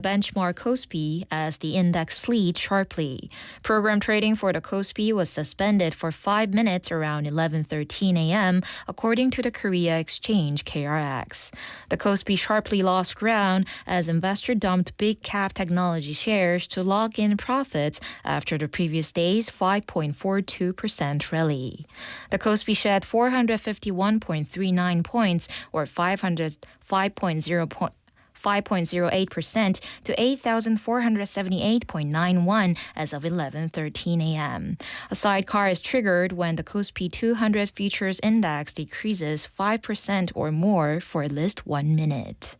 benchmark Kospi as the index slid sharply. Program trading for the Kospi was suspended for 5 minutes around 11:13 a.m., according to the Korea Exchange KRX. The Kospi sharply lost ground as investors dumped big cap technology shares to lock in profits after the previous day's 5.42% rally. The Kospi shed 451.39 points, or 5.08% to 8,478.91 as of 11:13 a.m. A sidecar is triggered when the Kospi 200 Futures Index decreases 5% or more for at least 1 minute.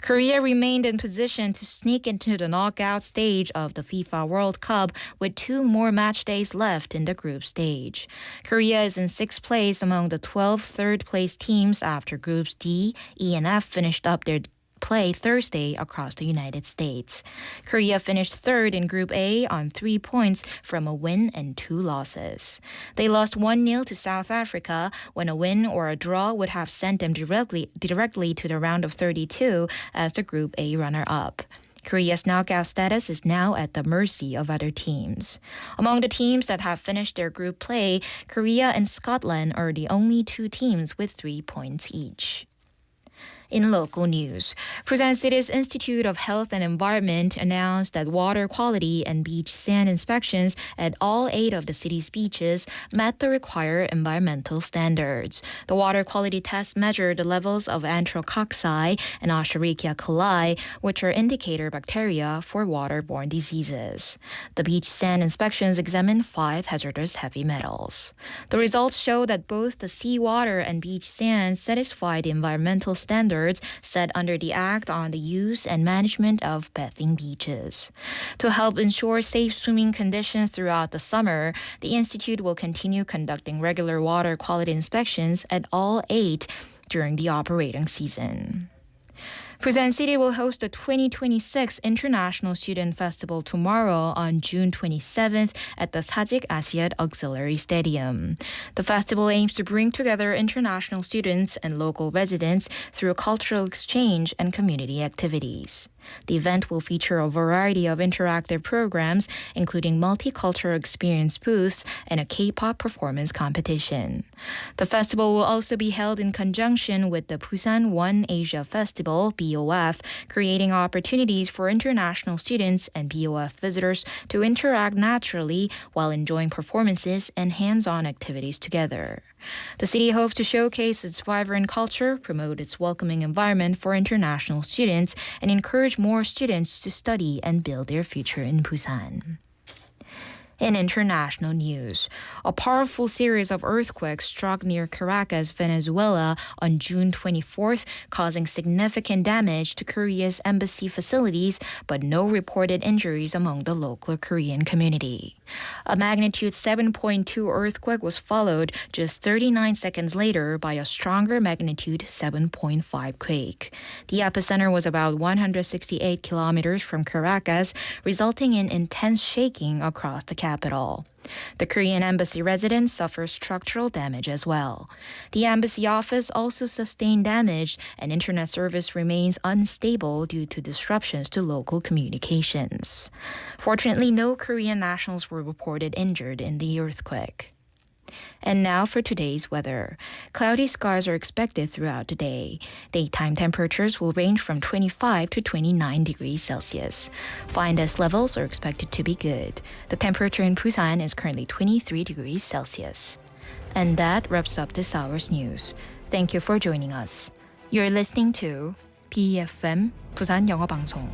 Korea remained in position to sneak into the knockout stage of the FIFA World Cup with 2 more match days left in the group stage. Korea is in 6th place among the 12 third-place teams after Groups D, E, and F finished up their play Thursday across the United States. Korea finished 3rd in Group A on 3 points from a win and 2 losses. They lost 1-0 to South Africa when a win or a draw would have sent them directly to the round of 32 as the Group A runner-up. Korea's knockout status is now at the mercy of other teams. Among the teams that have finished their group play, Korea and Scotland are the only 2 teams with 3 points each. In local news, Busan City's Institute of Health and Environment announced that water quality and beach sand inspections at all 8 of the city's beaches met the required environmental standards. The water quality test measured the levels of Antrococci and Escherichia coli, which are indicator bacteria for waterborne diseases. The beach sand inspections examined 5 hazardous heavy metals. The results show that both the seawater and beach sand satisfy the environmental standards set under the Act on the Use and Management of Bathing Beaches. To help ensure safe swimming conditions throughout the summer, the Institute will continue conducting regular water quality inspections at all 8 during the operating season. Busan City will host the 2026 International Student Festival tomorrow on June 27th at the Sajik Asiad Auxiliary Stadium. The festival aims to bring together international students and local residents through cultural exchange and community activities. The event will feature a variety of interactive programs, including multicultural experience booths and a K-pop performance competition. The festival will also be held in conjunction with the Busan One Asia Festival, BOF, creating opportunities for international students and BOF visitors to interact naturally while enjoying performances and hands-on activities together. The city hopes to showcase its vibrant culture, promote its welcoming environment for international students, and encourage more students to study and build their future in Busan. In international news, a powerful series of earthquakes struck near Caracas, Venezuela on June 24th, causing significant damage to Korea's embassy facilities, but no reported injuries among the local Korean community. A magnitude 7.2 earthquake was followed just 39 seconds later by a stronger magnitude 7.5 quake. The epicenter was about 168 kilometers from Caracas, resulting in intense shaking across the capital. The Korean embassy residents suffered structural damage as well. The embassy office also sustained damage, and internet service remains unstable due to disruptions to local communications. Fortunately, no Korean nationals were reported injured in the earthquake. And now for today's weather. Cloudy skies are expected throughout the day. Daytime temperatures will range from 25 to 29 degrees Celsius. Fine dust levels are expected to be good. The temperature in Busan is currently 23 degrees Celsius. And that wraps up this hour's news. Thank you for joining us. You're listening to BFM 부산영어방송.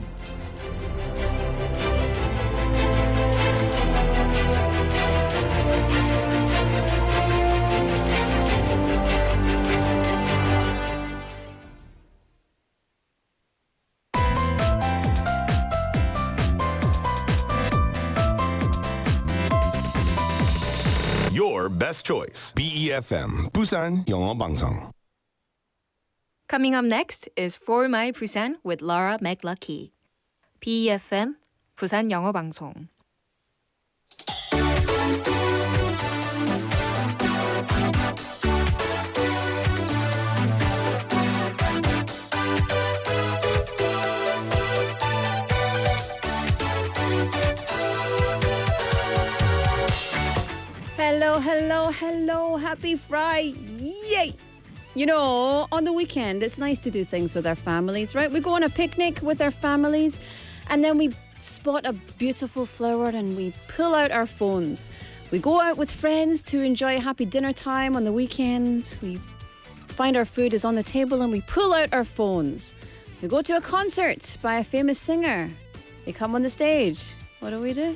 Your best choice. BEFM 부산영어방송. Coming up next is For My Busan with Laura McLuckie. BEFM 부산영어방송. Hello. Happy Friday. Yay. You know, on the weekend, it's nice to do things with our families, right? We go on a picnic with our families and then we spot a beautiful flower and we pull out our phones. We go out with friends to enjoy a happy dinner time on the weekends. We find our food is on the table and we pull out our phones. We go to a concert by a famous singer. They come on the stage. What do?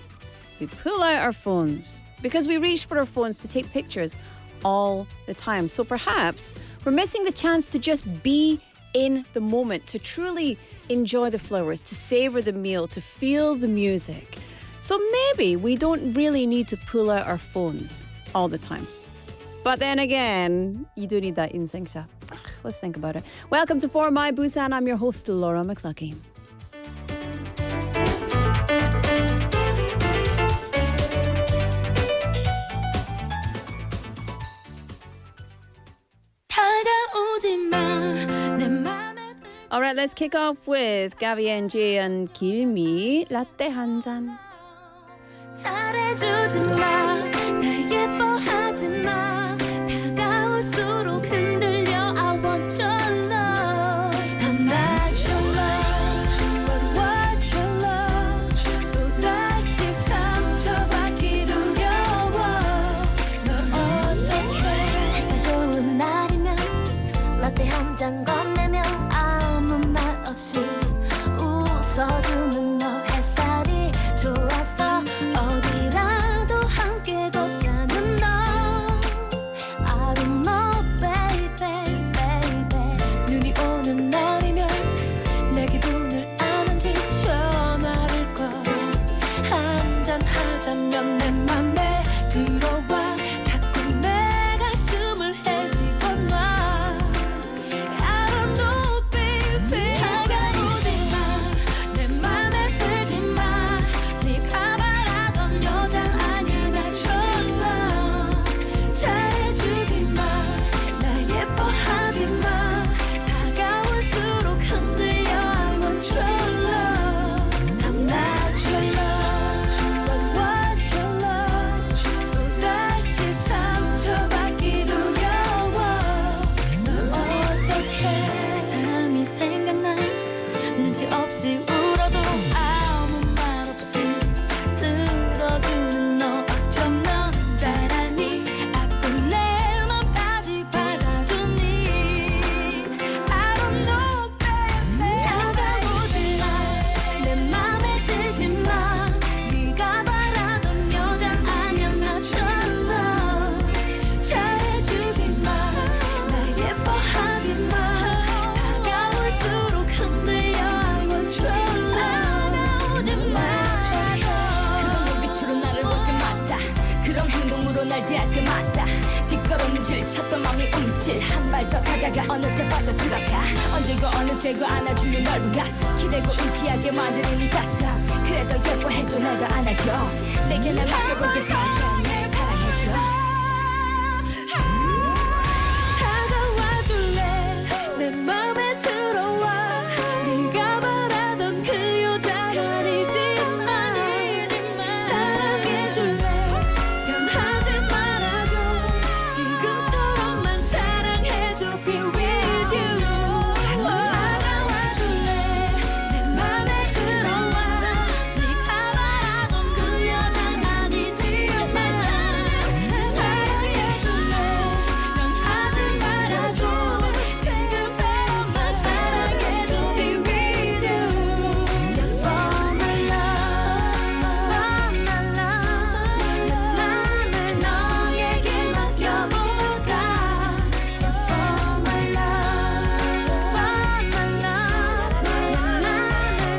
We pull out our phones because we reach for our phones to take pictures all the time. So perhaps we're missing the chance to just be in the moment, to truly enjoy the flowers, to savor the meal, to feel the music. So maybe we don't really need to pull out our phones all the time. But then again, you do need that 인생 shot. Let's think about it. Welcome to For My Busan. I'm your host, Laura McLuckie. All right, let's kick off with Gavi NG and Gilmi. 라떼 한 잔. 잘해주지 마, 날 예뻐하지 마. 다가올수록 흔들려. I want your love. I'm not your love, but what your love. 또다시 상처받기 두려워. 널 어떡해. 햇살 좋은 날이면 라떼 한 잔 건네면 아무 말 없이 웃어주는 너. 햇살이 좋았어. 어디라도 함께 걷자는 너. I don't know, baby, baby. 눈이 오는 날이면 내 기분을 아는지 전화를 걸어. 한잔 하자면 내 맘에 들어와. 자꾸 내 가슴을 헤집어 놔. I don't know, baby. 다가오지 마, 내 맘에 들지 마. 네가 바라던 여자 아니면 졸라. 잘해주지 마, 날 예뻐하지 마. 다가올수록 흔들려. I want your love. I'm not your love, but what your love. 또다시 상처받기 두려워. 널 어떡해. 사람이 생각나. 눈치 없이 울어도 아무 말 없이 들어주는 너. 어쩜 넌 잘하니. 아픈 내 맘까지 받아주니. I don't know, baby. 다가오지 마, 내 맘에 들지 마. 네가 바라던 여자 아니야. Not your love. 잘해주지 마, 날 예뻐하지 마. 다가올수록 흔들려. I want your love. 다가오지 마. 그런 눈빛으로 나를 볼 때마다, 그런 행동으로 날 대할 때마다 뒷걸음질 쳤던 맘이 움찔. 한 발 더 다가가 어느새 빠져들어가. 언제고 어느 때고 안아주는 넓은 가슴. 기대고 의지하게 만드는 네 가슴. 그래도 예뻐해줘, 날 더 안아줘. 내게 날 맡겨볼게. 사랑해, 사랑해줘. 다가와줄래. 내 맘에 들어와. 네가 바라던 그 여자 아니지만 사랑해줄래. 변하지 말아줘. 지금처럼만 사랑해줘. Be with you. 다가와줄래. 내 맘에 들어와. 네가 바라던 그 여자 아니지만 사랑해줄래. 변하지 말아줘. 지금처럼만 사랑해줘. Be with you. You're for my love, for my love. 내 맘을 너에게 맡겨볼까. You're for my love, for my love. 내 맘을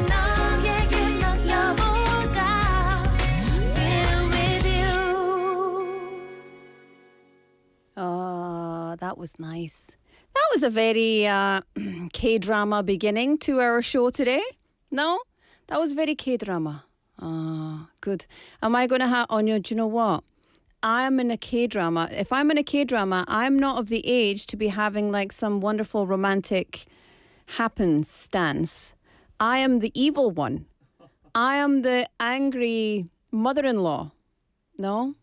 너에게 맡겨볼까. Be with you. Oh, that was nice. That was a very K-drama beginning to our show today. No? That was very K-drama. Good. Am I going to have... Oh, no, do you know what? I'm in a K-drama. If I'm in a K-drama, I'm not of the age to be having like some wonderful romantic happenstance. I am the evil one. I am the angry mother-in-law. No?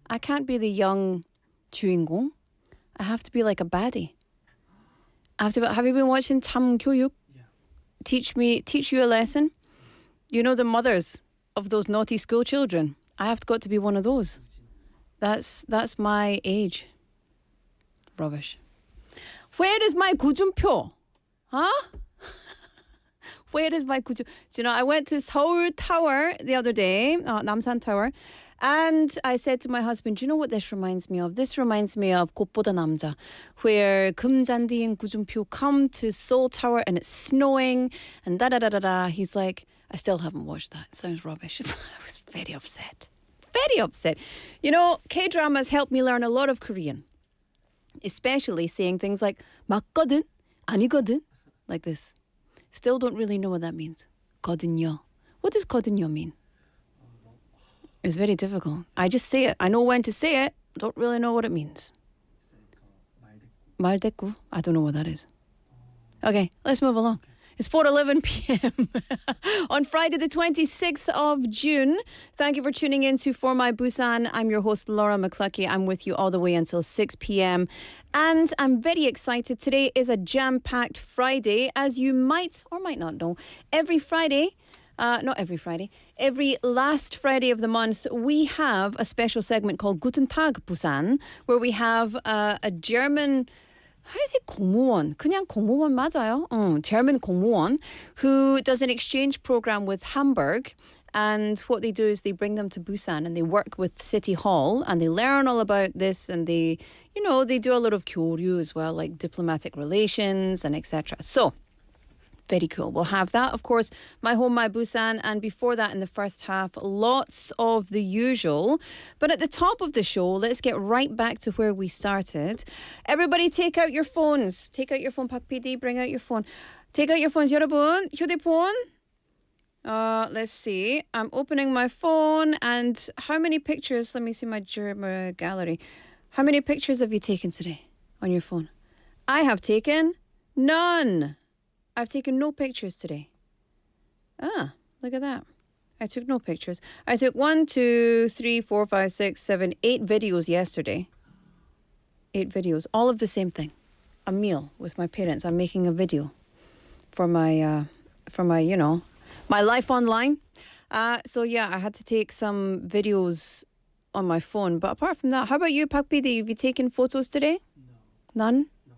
I can't be the young 주인공. I have to be like a baddie. Have you been watching 참교육? Yeah. Teach you a lesson. You know the mothers of those naughty school children. I have got to be one of those. That's my age. Rubbish. Where is my 구준표? Huh? Where is my 구준? So, I went to Seoul Tower the other day, Namsan Tower, and I said to my husband, do you know what this reminds me of? This reminds me of 꽃보다 남자, where 금잔디 and 구준표 come to Seoul Tower and it's snowing and da-da-da-da-da. He's like, I still haven't watched that. It sounds rubbish. I was very upset. Very upset. K-dramas helped me learn a lot of Korean, especially saying things like 맞거든, 아니거든, like this. Still don't really know what that means. 거든요. What does 거든요 mean? It's very difficult. I just say it. I know when to say it. Don't really know what it means. 말대꾸. I don't know what that is. Okay, let's move along. It's 4:11 p.m. on Friday, the 26th of June. Thank you for tuning in to For My Busan. I'm your host, Laura McLuckie. I'm with you all the way until 6 p.m. And I'm very excited. Today is a jam-packed Friday. As you might or might not know, every Friday, not every Friday, every last Friday of the month, we have a special segment called Guten Tag, Busan, where we have a German... How do you say 공무원? 그냥 공무원 맞아요? German 공무원 who does an exchange program with Hamburg. And what they do is they bring them to Busan and they work with City Hall and they learn all about this and they do a lot of 교류 as well, like diplomatic relations and etc. So, very cool. We'll have that, of course, My Home, My Busan, and before that in the first half, lots of the usual. But at the top of the show, let's get right back to where we started. Everybody take out your phones. Take out your phone, Pak PD, bring out your phone. Take out your phones, 여러분. 휴대폰. Let's see. I'm opening my phone and how many pictures, let me see my German gallery. How many pictures have you taken today on your phone? I have taken none. I've taken no pictures today. Ah, look at that. I took no pictures. I took 1, 2, 3, 4, 5, 6, 7, 8 videos yesterday. 8 videos. All of the same thing. A meal with my parents. I'm making a video for my my life online. So yeah, I had to take some videos on my phone. But apart from that, how about you, Pak PD? Have you taken photos today? No. None? No.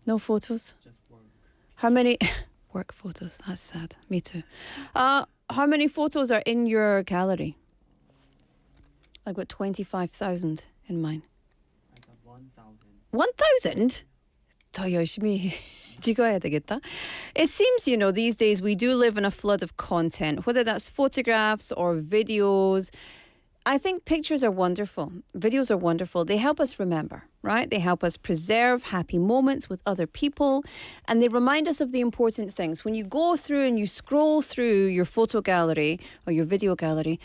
No photos? Just work. How many work photos? That's sad. Me too. How many photos are in your gallery? I've got 25,000 in mine. I got 1,000. 1,000? 더 열심히 찍어야 되겠다. It seems, these days we do live in a flood of content, whether that's photographs or videos. I think pictures are wonderful. Videos are wonderful. They help us remember, right? They help us preserve happy moments with other people. And they remind us of the important things. When you go through and you scroll through your photo gallery or your video gallery,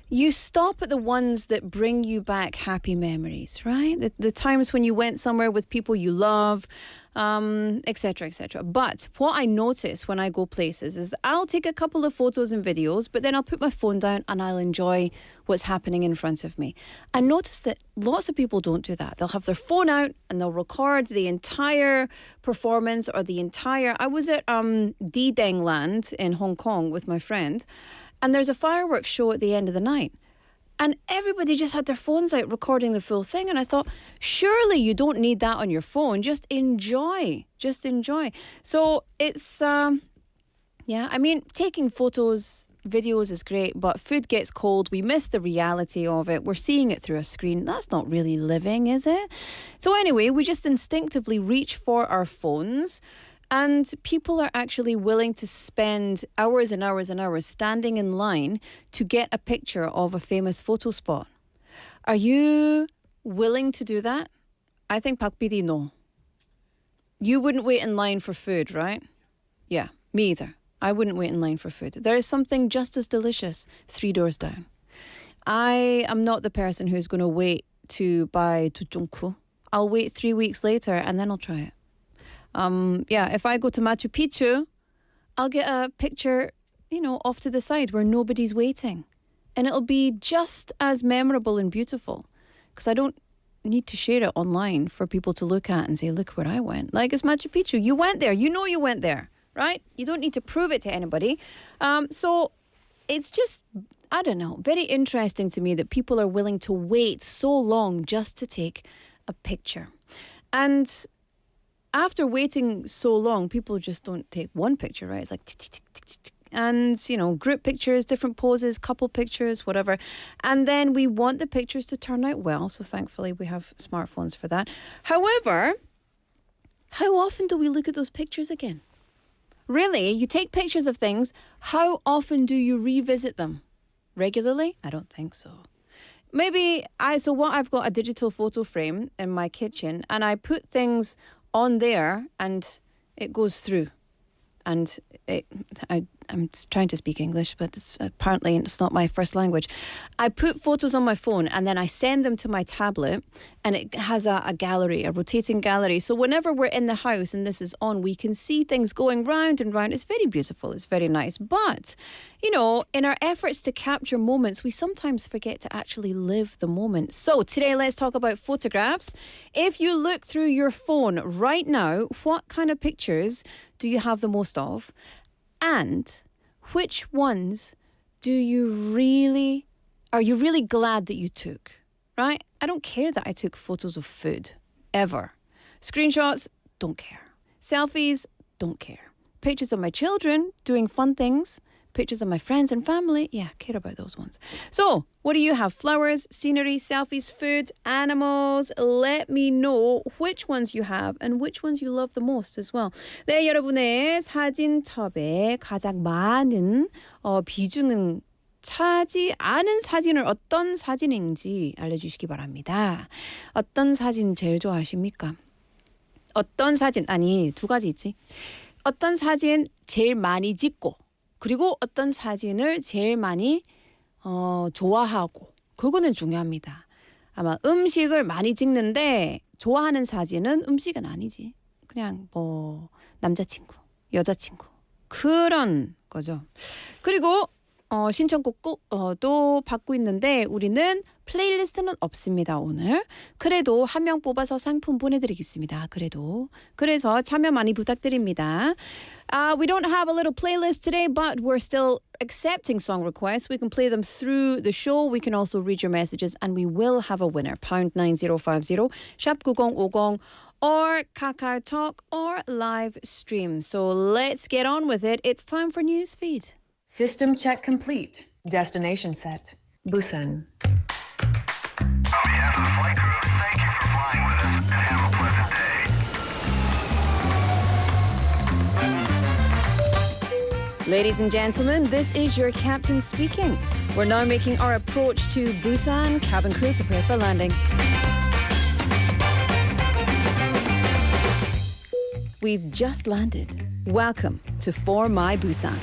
you stop at the ones that bring you back happy memories, right? The times when you went somewhere with people you love, etc., etc. But what I notice when I go places is I'll take a couple of photos and videos, but then I'll put my phone down and I'll enjoy what's happening in front of me. I notice that lots of people don't do that. They'll have their phone out and they'll record the entire performance or the entire... I was at D-Deng Land in Hong Kong with my friend, and there's a fireworks show at the end of the night. And everybody just had their phones out recording the full thing. And I thought, surely you don't need that on your phone. Just enjoy. Just enjoy. So it's, taking photos, videos is great, but food gets cold. We miss the reality of it. We're seeing it through a screen. That's not really living, is it? So anyway, we just instinctively reach for our phones. And people are actually willing to spend hours and hours and hours standing in line to get a picture of a famous photo spot. Are you willing to do that? I think Pak PD, no. You wouldn't wait in line for food, right? Yeah, me either. I wouldn't wait in line for food. There is something just as delicious 3 doors down. I am not the person who's going to wait to buy 두쫑쿠. I'll wait 3 weeks later and then I'll try it. If I go to Machu Picchu, I'll get a picture, off to the side where nobody's waiting. And it'll be just as memorable and beautiful because I don't need to share it online for people to look at and say, look where I went. Like, it's Machu Picchu. You went there. You know you went there, right? You don't need to prove it to anybody. So it's just, I don't know, very interesting to me that people are willing to wait so long just to take a picture. And after waiting so long, people just don't take one picture, right? It's like tick, tick, tick, tick, tick, tick. And, you know, group pictures, different poses, couple pictures, whatever. And then we want the pictures to turn out well. So thankfully we have smartphones for that. However, how often do we look at those pictures again? Really, you take pictures of things, how often do you revisit them? Regularly? I don't think so. Maybe I've got a digital photo frame in my kitchen and I put things on there and it goes through. And I'm trying to speak English, but apparently it's not my first language. I put photos on my phone and then I send them to my tablet and it has a gallery, a rotating gallery. So whenever we're in the house and this is on, we can see things going round and round. It's very beautiful. It's very nice. But, you know, in our efforts to capture moments, we sometimes forget to actually live the moment. So today, let's talk about photographs. If you look through your phone right now, what kind of pictures do you have the most of? And which ones are you really glad that you took? Right? I don't care that I took photos of food, ever. Screenshots, don't care. Selfies, don't care. Pictures of my children doing fun things, pictures of my friends and family, yeah, care about those ones. So, what do you have? Flowers, scenery, selfies, food, animals. Let me know which ones you have and which ones you love the most as well. 네, 여러분의 사진첩에 가장 많은 비중은 차지하는 사진을 어떤 사진인지 알려주시기 바랍니다. 어떤 사진 제일 좋아하십니까? 어떤 사진, 아니 두 가지 있지. 어떤 사진 제일 많이 찍고 그리고 어떤 사진을 제일 많이 좋아하고 그거는 중요합니다. 아마 음식을 많이 찍는데 좋아하는 사진은 음식은 아니지. 그냥 뭐 남자친구, 그런 거죠. 그리고 신청곡도 받고 있는데 우리는 플레이리스트는 없습니다, 오늘. 그래도 한 명 뽑아서 상품 보내드리겠습니다. 그래서 참여 많이 부탁드립니다. We don't have a little playlist today, but we're still accepting song requests. We can play them through the show. We can also read your messages, and we will have a winner. pound 9050, 샵 9050, or KakaoTalk, or live stream. So let's get on with it. It's time for Newsfeed. System check complete. Destination set. Busan. On behalf of the flight crew, thank you for flying with us and have a pleasant day. Ladies and gentlemen, this is your captain speaking. We're now making our approach to Busan. Cabin crew, prepare for landing. We've just landed. Welcome to For My Busan.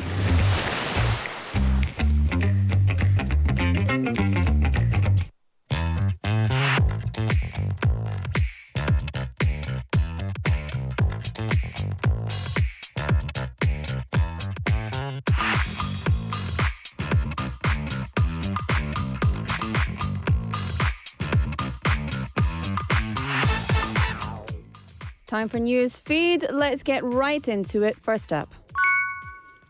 Time for news feed. Let's get right into it. First up.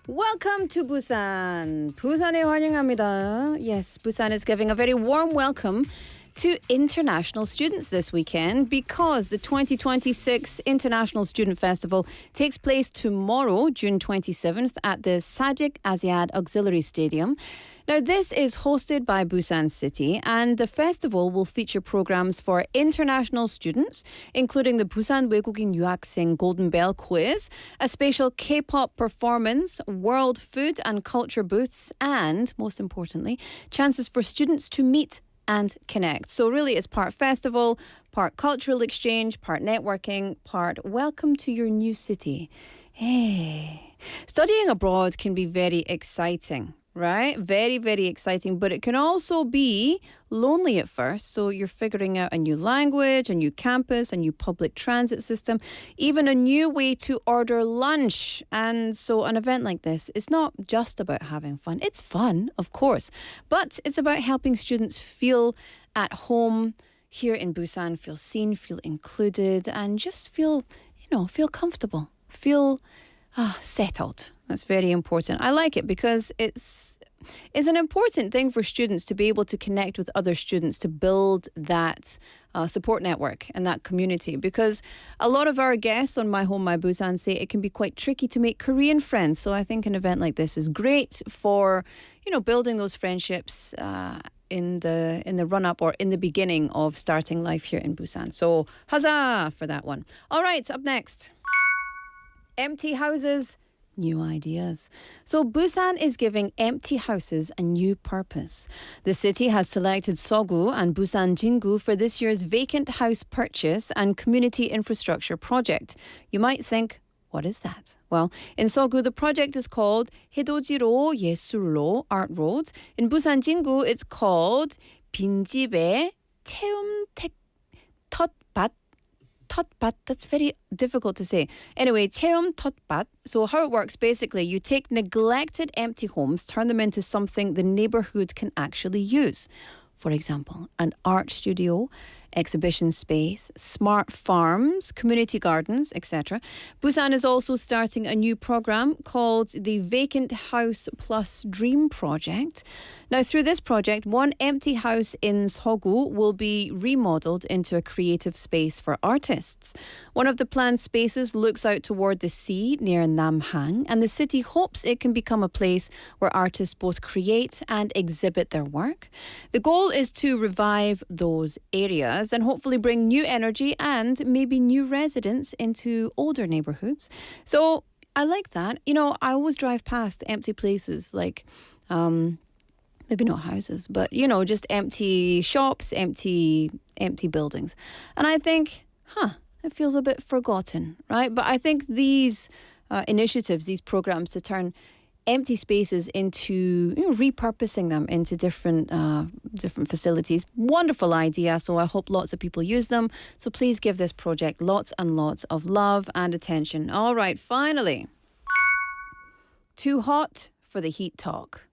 Welcome to Busan. 부산에 환영합니다. Yes, Busan is giving a very warm welcome to international students this weekend because the 2026 International Student Festival takes place tomorrow, June 27th, at the Sajik Asiad Auxiliary Stadium. Now, this is hosted by Busan City, and the festival will feature programs for international students, including the Busan 외국인 유학생 Golden Bell Quiz, a special K-pop performance, world food and culture booths, and, most importantly, chances for students to meet and connect. So really it's part festival, part cultural exchange, part networking, part welcome to your new city. Hey, studying abroad can be very exciting. Right? Very, very exciting, but it can also be lonely at first. So you're figuring out a new language, a new campus, a new public transit system, even a new way to order lunch. And so an event like this is not just about having fun. It's fun, of course, but it's about helping students feel at home, here in Busan feel seen, feel included, and just feel comfortable, feel settled. That's very important. I like it because it's an important thing for students to be able to connect with other students to build that support network and that community, because a lot of our guests on My Home, My Busan say it can be quite tricky to make Korean friends. So I think an event like this is great for, building those friendships in the run-up or in the beginning of starting life here in Busan. So huzzah for that one. All right, up next. Empty houses, new ideas. So Busan is giving empty houses a new purpose. The city has selected Seogu and Busan Jingu for this year's vacant house purchase and community infrastructure project. You might think, what is that? Well, in Seogu, the project is called 해돋이로 예술로 Art Road. In Busan Jingu, it's called 빈집의 체험 텃밭. 텃밭, that's very difficult to say. Anyway, 체험 텃밭. So how it works, basically, you take neglected empty homes, turn them into something the neighborhood can actually use. For example, an art studio, exhibition space, smart farms, community gardens, etc. Busan is also starting a new program called the Vacant House Plus Dream Project. Now, through this project, one empty house in Seogu will be remodeled into a creative space for artists. One of the planned spaces looks out toward the sea near Namhang, and the city hopes it can become a place where artists both create and exhibit their work. The goal is to revive those areas and hopefully bring new energy and maybe new residents into older neighborhoods. So I like that. I always drive past empty places like maybe not houses, but just empty shops, empty buildings. And I think, it feels a bit forgotten, right? But I think these initiatives, these programs to turn empty spaces into repurposing them into different facilities. Wonderful idea. So I hope lots of people use them. So please give this project lots and lots of love and attention. All right, finally. Too hot for the heat talk.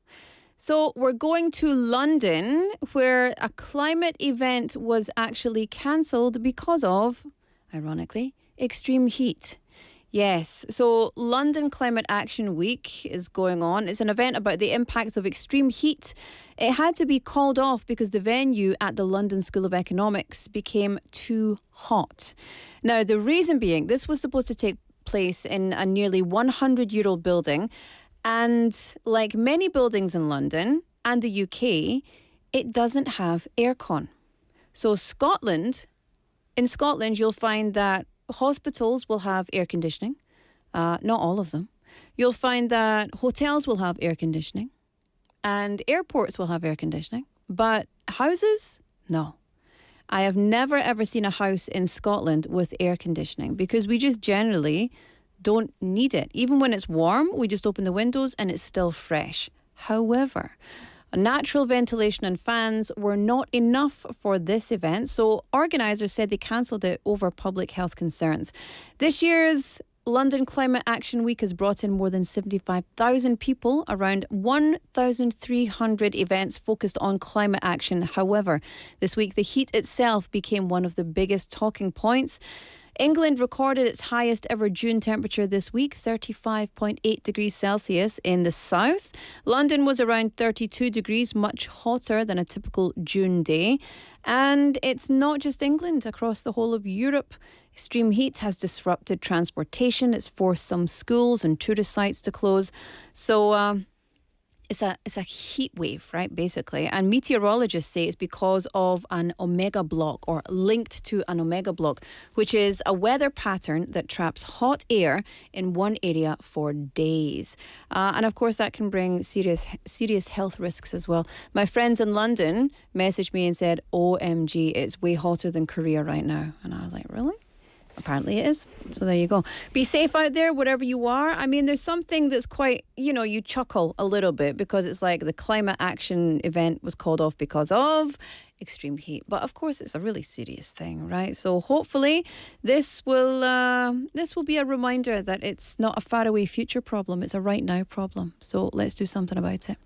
So we're going to London, where a climate event was actually cancelled because of, ironically, extreme heat. Yes, so London Climate Action Week is going on. It's an event about the impacts of extreme heat. It had to be called off because the venue at the London School of Economics became too hot. Now, the reason being, this was supposed to take place in a nearly 100-year-old building. And like many buildings in London and the UK, it doesn't have aircon. So in Scotland, you'll find that hospitals will have air conditioning, not all of them. You'll find that hotels will have air conditioning and airports will have air conditioning, but houses, no. I have never ever seen a house in Scotland with air conditioning because we just generally don't need it. Even when it's warm, we just open the windows and it's still fresh. However, natural ventilation and fans were not enough for this event, so organisers said they cancelled it over public health concerns. This year's London Climate Action Week has brought in more than 75,000 people, around 1,300 events focused on climate action. However, this week the heat itself became one of the biggest talking points. England recorded its highest ever June temperature this week, 35.8 degrees Celsius in the south. London was around 32 degrees, much hotter than a typical June day. And it's not just England. Across the whole of Europe, extreme heat has disrupted transportation. It's forced some schools and tourist sites to close. So it's a heat wave, right, basically. And meteorologists say it's because of an omega block, or linked to an omega block, which is a weather pattern that traps hot air in one area for days. And of course, that can bring serious health risks as well. My friends in London messaged me and said, OMG, it's way hotter than Korea right now. And I was like, really? Apparently it is. So there you go. Be safe out there, wherever you are. I mean, there's something that's quite, you chuckle a little bit because it's like the climate action event was called off because of extreme heat. But of course, it's a really serious thing, right? So hopefully, this will be a reminder that it's not a faraway future problem; it's a right now problem. So let's do something about it.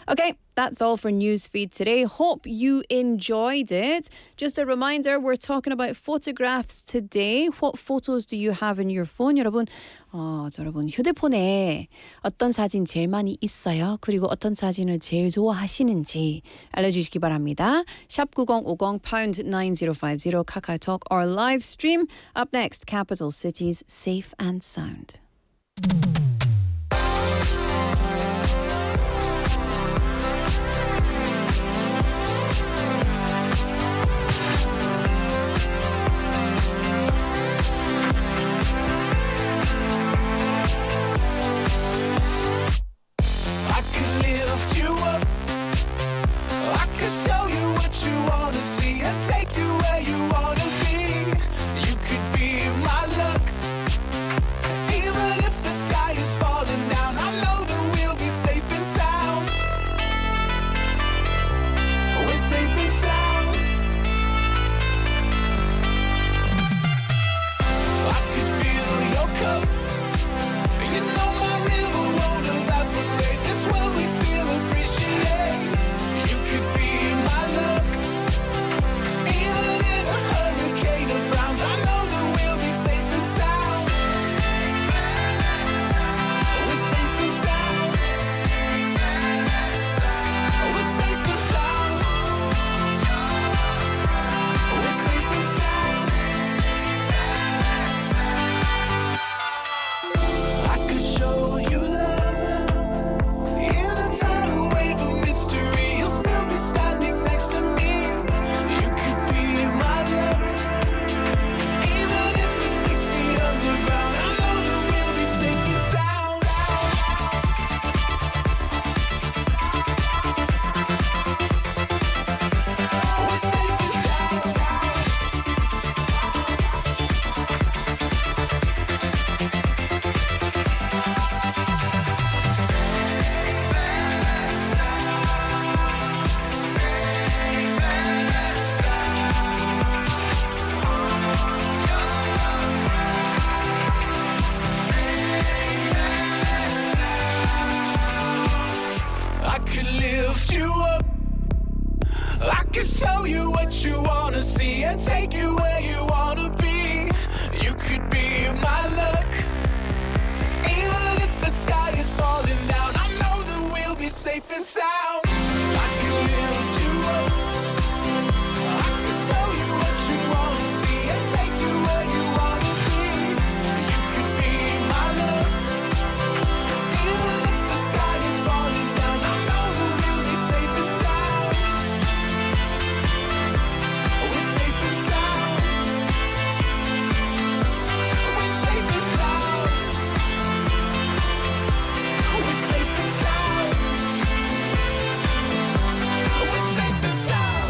Okay, that's all for Newsfeed today. Hope you enjoyed it. Just a reminder, we're talking about photographs today. What photos do you have in your phone, 여러분? 여러분 휴대폰에 어떤 사진 제일 많이 있어요? 그리고 어떤 사진을 제일 좋아하시는지 알려주시기 바랍니다. 샵 9050 pound 9050 카카오톡 or live stream. Up next, capital cities safe and sound. I could lift you up. I could show you what you wanna see and take you where you wanna be. You could be my luck. Even if the sky is falling down, I know that we'll be safe and sound. We're safe and sound. I could feel your cup. You know my river won't evaporate. This world we still appreciate. You could be my luck. Even in a hurricane of frowns, I know that we'll be safe and sound. We're safe and sound. We're safe and sound. We're safe and sound. I could show you love in a tidal wave of mystery. You'll still be standing next to me. You could be my luck. Even if we're 6 feet underground, I know that we'll be safe and sound. We're safe and sound. I could lift you up. I could show you what you wanna see and take you where you wanna be. You could be my luck. Even if the sky is falling down, I know that we'll be safe and sound. I could lift you up. I could show you what you wanna see and take you where you wanna be. You could be my luck. Even if the sky is falling down, I know that we'll be safe and sound. We're safe and sound. We're safe and sound. We're safe and sound. We're safe and sound.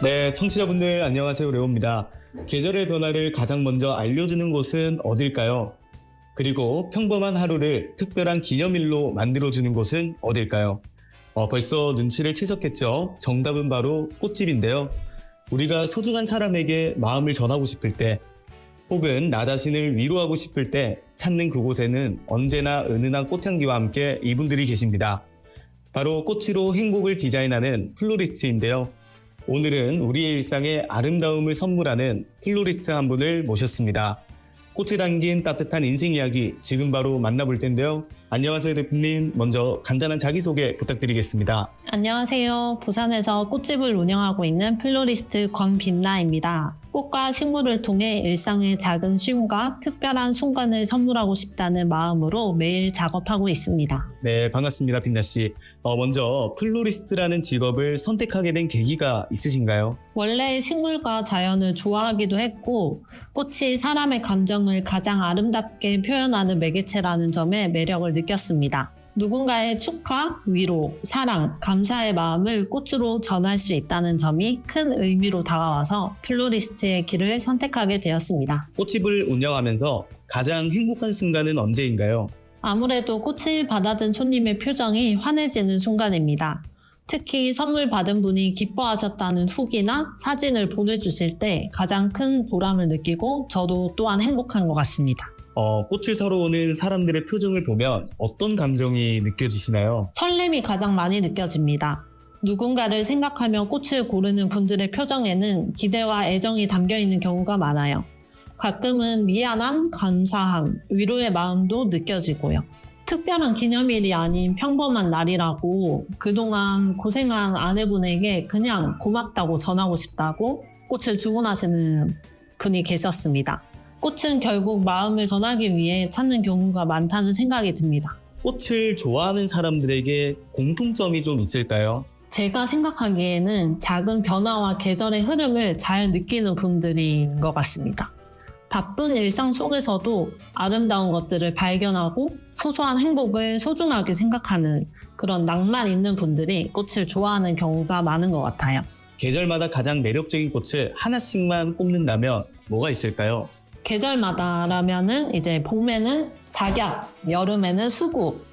네, 청취자분들 안녕하세요. 레오입니다. 계절의 변화를 가장 먼저 알려주는 곳은 어딜까요? 그리고 평범한 하루를 특별한 기념일로 만들어주는 곳은 어딜까요? 벌써 눈치를 채셨겠죠? 정답은 바로 꽃집인데요. 우리가 소중한 사람에게 마음을 전하고 싶을 때, 혹은 나 자신을 위로하고 싶을 때 찾는 그곳에는 언제나 은은한 꽃향기와 함께 이분들이 계십니다. 바로 꽃으로 행복을 디자인하는 플로리스트인데요. 오늘은 우리의 일상에 아름다움을 선물하는 플로리스트 한 분을 모셨습니다. 꽃에 담긴 따뜻한 인생 이야기 지금 바로 만나볼 텐데요. 안녕하세요 대표님. 먼저 간단한 자기소개 부탁드리겠습니다. 안녕하세요. 부산에서 꽃집을 운영하고 있는 플로리스트 권빛나입니다. 꽃과 식물을 통해 일상의 작은 쉼과 특별한 순간을 선물하고 싶다는 마음으로 매일 작업하고 있습니다. 네, 반갑습니다, 빛나 씨. 먼저 플로리스트라는 직업을 선택하게 된 계기가 있으신가요? 원래 식물과 자연을 좋아하기도 했고 꽃이 사람의 감정을 가장 아름답게 표현하는 매개체라는 점에 매력을 느꼈습니다. 누군가의 축하, 위로, 사랑, 감사의 마음을 꽃으로 전할 수 있다는 점이 큰 의미로 다가와서 플로리스트의 길을 선택하게 되었습니다. 꽃집을 운영하면서 가장 행복한 순간은 언제인가요? 아무래도 꽃을 받아든 손님의 표정이 환해지는 순간입니다. 특히 선물 받은 분이 기뻐하셨다는 후기나 사진을 보내주실 때 가장 큰 보람을 느끼고 저도 또한 행복한 것 같습니다. 꽃을 사러 오는 사람들의 표정을 보면 어떤 감정이 느껴지시나요? 설렘이 가장 많이 느껴집니다. 누군가를 생각하며 꽃을 고르는 분들의 표정에는 기대와 애정이 담겨 있는 경우가 많아요. 가끔은 미안함, 감사함, 위로의 마음도 느껴지고요. 특별한 기념일이 아닌 평범한 날이라고 그동안 고생한 아내분에게 그냥 고맙다고 전하고 싶다고 꽃을 주문하시는 분이 계셨습니다. 꽃은 결국 마음을 전하기 위해 찾는 경우가 많다는 생각이 듭니다. 꽃을 좋아하는 사람들에게 공통점이 좀 있을까요? 제가 생각하기에는 작은 변화와 계절의 흐름을 잘 느끼는 분들인 것 같습니다. 바쁜 일상 속에서도 아름다운 것들을 발견하고 소소한 행복을 소중하게 생각하는 그런 낭만 있는 분들이 꽃을 좋아하는 경우가 많은 것 같아요. 계절마다 가장 매력적인 꽃을 하나씩만 꼽는다면 뭐가 있을까요? 계절마다라면은 이제 봄에는 작약, 여름에는 수국,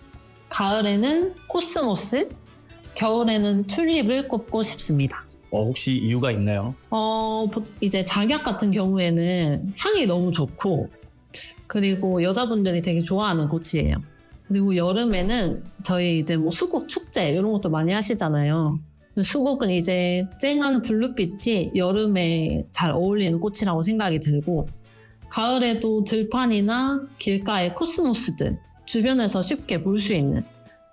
가을에는 코스모스, 겨울에는 튤립을 꼽고 싶습니다. 혹시 이유가 있나요? 이제 작약 같은 경우에는 향이 너무 좋고 그리고 여자분들이 되게 좋아하는 꽃이에요. 그리고 여름에는 저희 이제 뭐 수국 축제 이런 것도 많이 하시잖아요. 수국은 이제 쨍한 블루빛이 여름에 잘 어울리는 꽃이라고 생각이 들고 가을에도 들판이나 길가의 코스모스들 주변에서 쉽게 볼 수 있는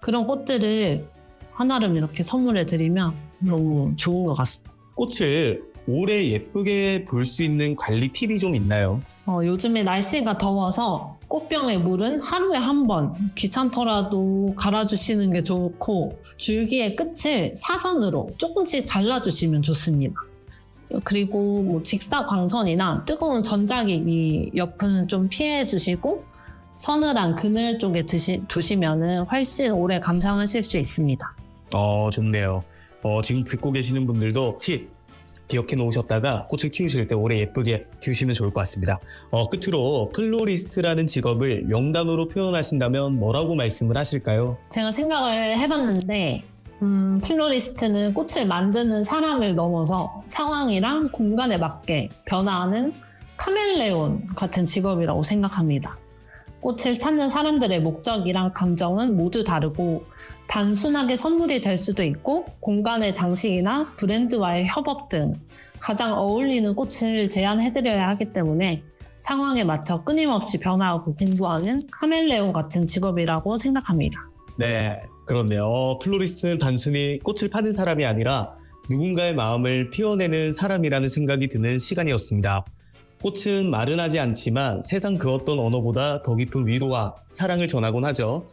그런 꽃들을 하나를 이렇게 선물해 드리면 너무 좋은 것 같습니다. 꽃을 오래 예쁘게 볼 수 있는 관리 팁이 좀 있나요? 요즘에 날씨가 더워서 꽃병에 물은 하루에 한 번 귀찮더라도 갈아주시는 게 좋고 줄기의 끝을 사선으로 조금씩 잘라주시면 좋습니다. 그리고 뭐 직사광선이나 뜨거운 전자기기 옆은 좀 피해 주시고 서늘한 그늘 쪽에 두시면 훨씬 오래 감상하실 수 있습니다. 좋네요. 지금 듣고 계시는 분들도 팁 기억해 놓으셨다가 꽃을 키우실 때 오래 예쁘게 키우시면 좋을 것 같습니다. 끝으로 플로리스트라는 직업을 명단어로 표현하신다면 뭐라고 말씀을 하실까요? 제가 생각을 해봤는데 플로리스트는 꽃을 만드는 사람을 넘어서 상황이랑 공간에 맞게 변화하는 카멜레온 같은 직업이라고 생각합니다. 꽃을 찾는 사람들의 목적이랑 감정은 모두 다르고 단순하게 선물이 될 수도 있고 공간의 장식이나 브랜드와의 협업 등 가장 어울리는 꽃을 제안해드려야 하기 때문에 상황에 맞춰 끊임없이 변화하고 공부하는 카멜레온 같은 직업이라고 생각합니다. 네, 그렇네요. 플로리스트는 단순히 꽃을 파는 사람이 아니라 누군가의 마음을 피워내는 사람이라는 생각이 드는 시간이었습니다. 꽃은 말은 하지 않지만 세상 그 어떤 언어보다 더 깊은 위로와 사랑을 전하곤 하죠.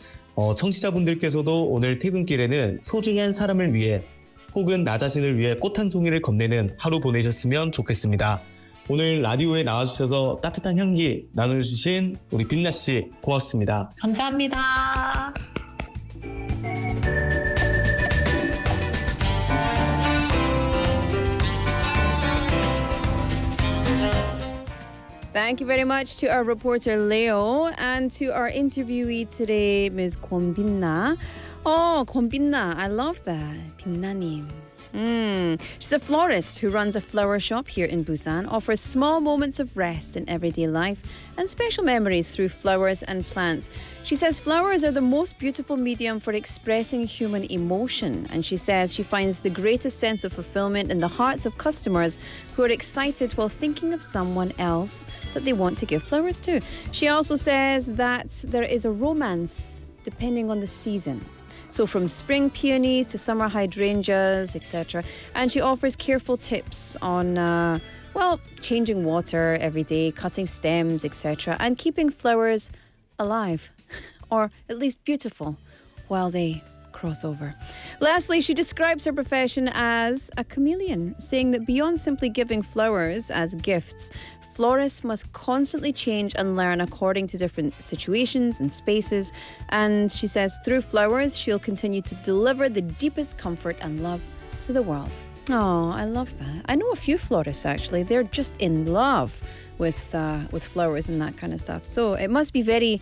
청취자분들께서도 오늘 퇴근길에는 소중한 사람을 위해 혹은 나 자신을 위해 꽃 한 송이를 건네는 하루 보내셨으면 좋겠습니다. 오늘 라디오에 나와주셔서 따뜻한 향기 나눠주신 우리 빛나 씨 고맙습니다. 감사합니다. Thank you very much to our reporter Leo and to our interviewee today, Ms. Kwonbinna. Oh, Kwonbinna, I love that. 빛나님. She's a florist who runs a flower shop here in Busan, offers small moments of rest in everyday life and special memories through flowers and plants. She says flowers are the most beautiful medium for expressing human emotion, and she says she finds the greatest sense of fulfillment in the hearts of customers who are excited while thinking of someone else that they want to give flowers to. She also says that there is a romance depending on the season. So from spring peonies to summer hydrangeas, etc. And she offers careful tips on well, changing water every day, cutting stems, etc., and keeping flowers alive, or at least beautiful, while they cross over. Lastly, she describes her profession as a chameleon, saying that beyond simply giving flowers as gifts, florists must constantly change and learn according to different situations and spaces. And she says through flowers, she'll continue to deliver the deepest comfort and love to the world. Oh, I love that. I know a few florists actually. They're just in love with flowers and that kind of stuff. So it must be very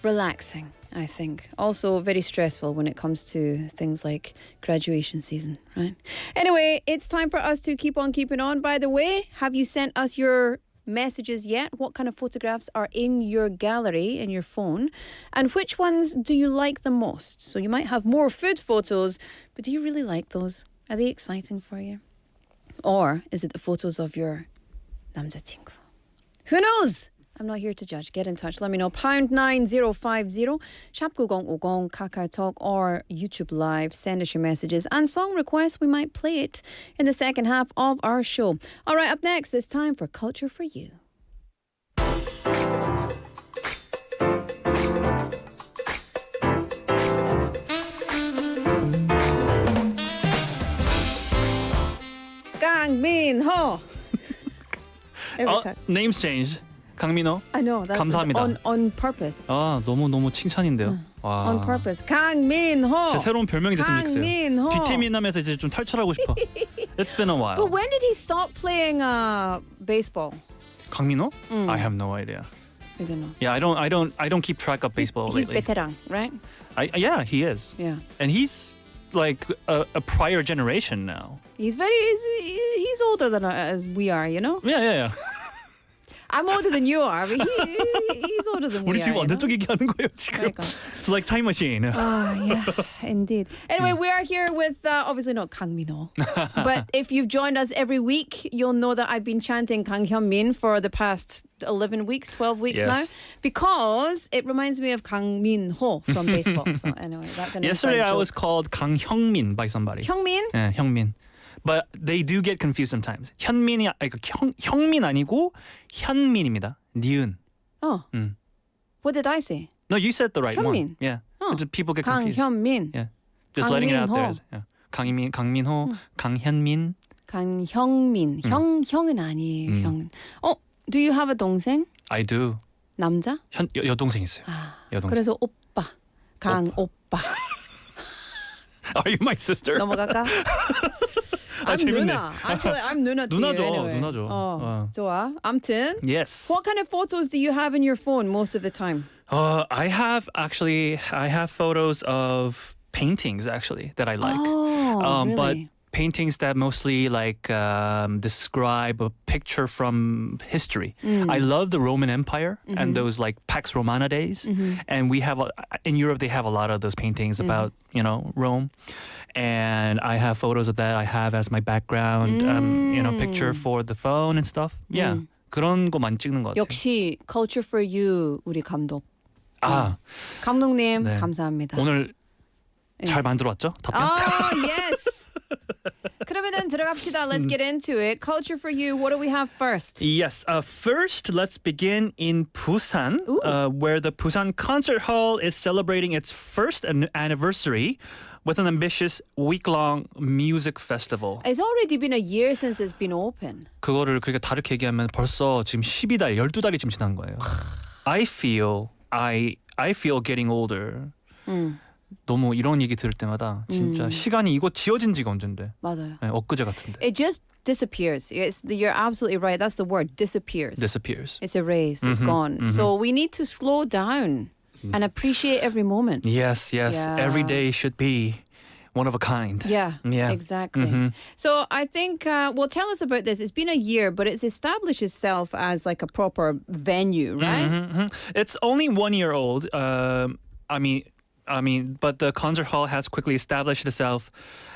relaxing, I think. Also very stressful when it comes to things like graduation season, right? Anyway, it's time for us to keep on keeping on. By the way, have you sent us your messages yet? What kind of photographs are in your gallery in your phone, and which ones do you like the most? So you might have more food photos, but do you really like those? Are they exciting for you? Or is it the photos of your 남자친구? Who knows? I'm not here to judge. Get in touch. Let me know. pound 9050 샵 9050 KakaoTalk or YouTube Live. Send us your messages and song requests. We might play it in the second half of our show. All right, up next, it's time for Culture for You. 강민호. Every time. Names changed. 강민호. I know. That's 감사합니다. on purpose. 아, 너무 칭찬인데요. 와. On purpose. 강민호. 제 새로운 별명이 됐으면 좋겠어요. 강민호. 뒷팀이남에서 이제 좀 탈출하고 싶어. It's been a while. But when did he stop playing baseball? 강민호? I have no idea. I don't know. Yeah, I don't keep track of baseball He's lately. veteran, right? Yeah, he is. Yeah. And he's like a prior generation now. He's older than as we are, you know? Yeah. I'm older than you are, but he's older than we 우리 are. 지금 you know? 언제적 얘기하는 거예요 지금? 그러니까. It's like time machine. Yeah, indeed. Anyway, we are here with obviously not Kang Min-ho, but if you've joined us every week, you'll know that I've been chanting Kang Hyun-min for the past 11 weeks, 12 weeks Yes. now, because it reminds me of Kang Min-ho from baseball. So anyway, that's an Yesterday inside I joke. was called 강형민 by somebody. Hyung-min? 네, 형민. But they do get confused sometimes. 현민이 형민 아니고 현민입니다. 니은. Oh. What did I say? No, you said the right one. 현민. Yeah. Oh. Just people get Kang confused. Hyun-min. Yeah. Just letting it out there. 강민호. Yeah. 강민호, 강현민. 강형민. 형은 아니에요. 형은. Do you have a 동생? I do. 남자? 여동생 있어요. 여동생. 그래서 오빠. 오빠. Are you my sister? 넘어갈까? I'm 재밌네. 누나. Actually, I'm 누나 to 누나죠, you anyway. 누나죠. 좋아. 아무튼. Yes. What kind of photos do you have in your phone most of the time? I have photos of paintings actually that I like. Really? But paintings that mostly like describe a picture from history. I love the Roman Empire and those like Pax Romana days. And we have in Europe they have a lot of those paintings about Rome. And I have photos of that. I have as my background, picture for the phone and stuff. Yeah, 그런 거 많이 찍는 것 같아요. 역시 Culture for You 우리 감독. 네. 감독님 감사합니다. 오늘 잘 만들어 왔죠? 답변. Yes. 그러면은 들어갑시다. Let's get into it. Culture for You. What do we have first? Yes. First, let's begin in Busan, where the Busan Concert Hall is celebrating its first anniversary with an ambitious week-long music festival. It's already been a year since it's been open. 그거를 그렇게 다르게 얘기하면 벌써 지금 12달, 12달이 지금 지난 거예요. I feel getting older. 너무 이런 얘기 들을 때마다 진짜 시간이 이거 지어진 지가 언젠데. 맞아요. 네, 엊그제 같은데. It just disappears. You're absolutely right. That's the word. Disappears. Disappears. It's erased. It's gone. So we need to slow down and appreciate every moment. Yes. Yeah. Every day should be one of a kind. Yeah, Yeah. exactly. So I think, well, tell us about this. It's been a year, but it's established itself as like a proper venue, right? It's only 1 year old. But the concert hall has quickly established itself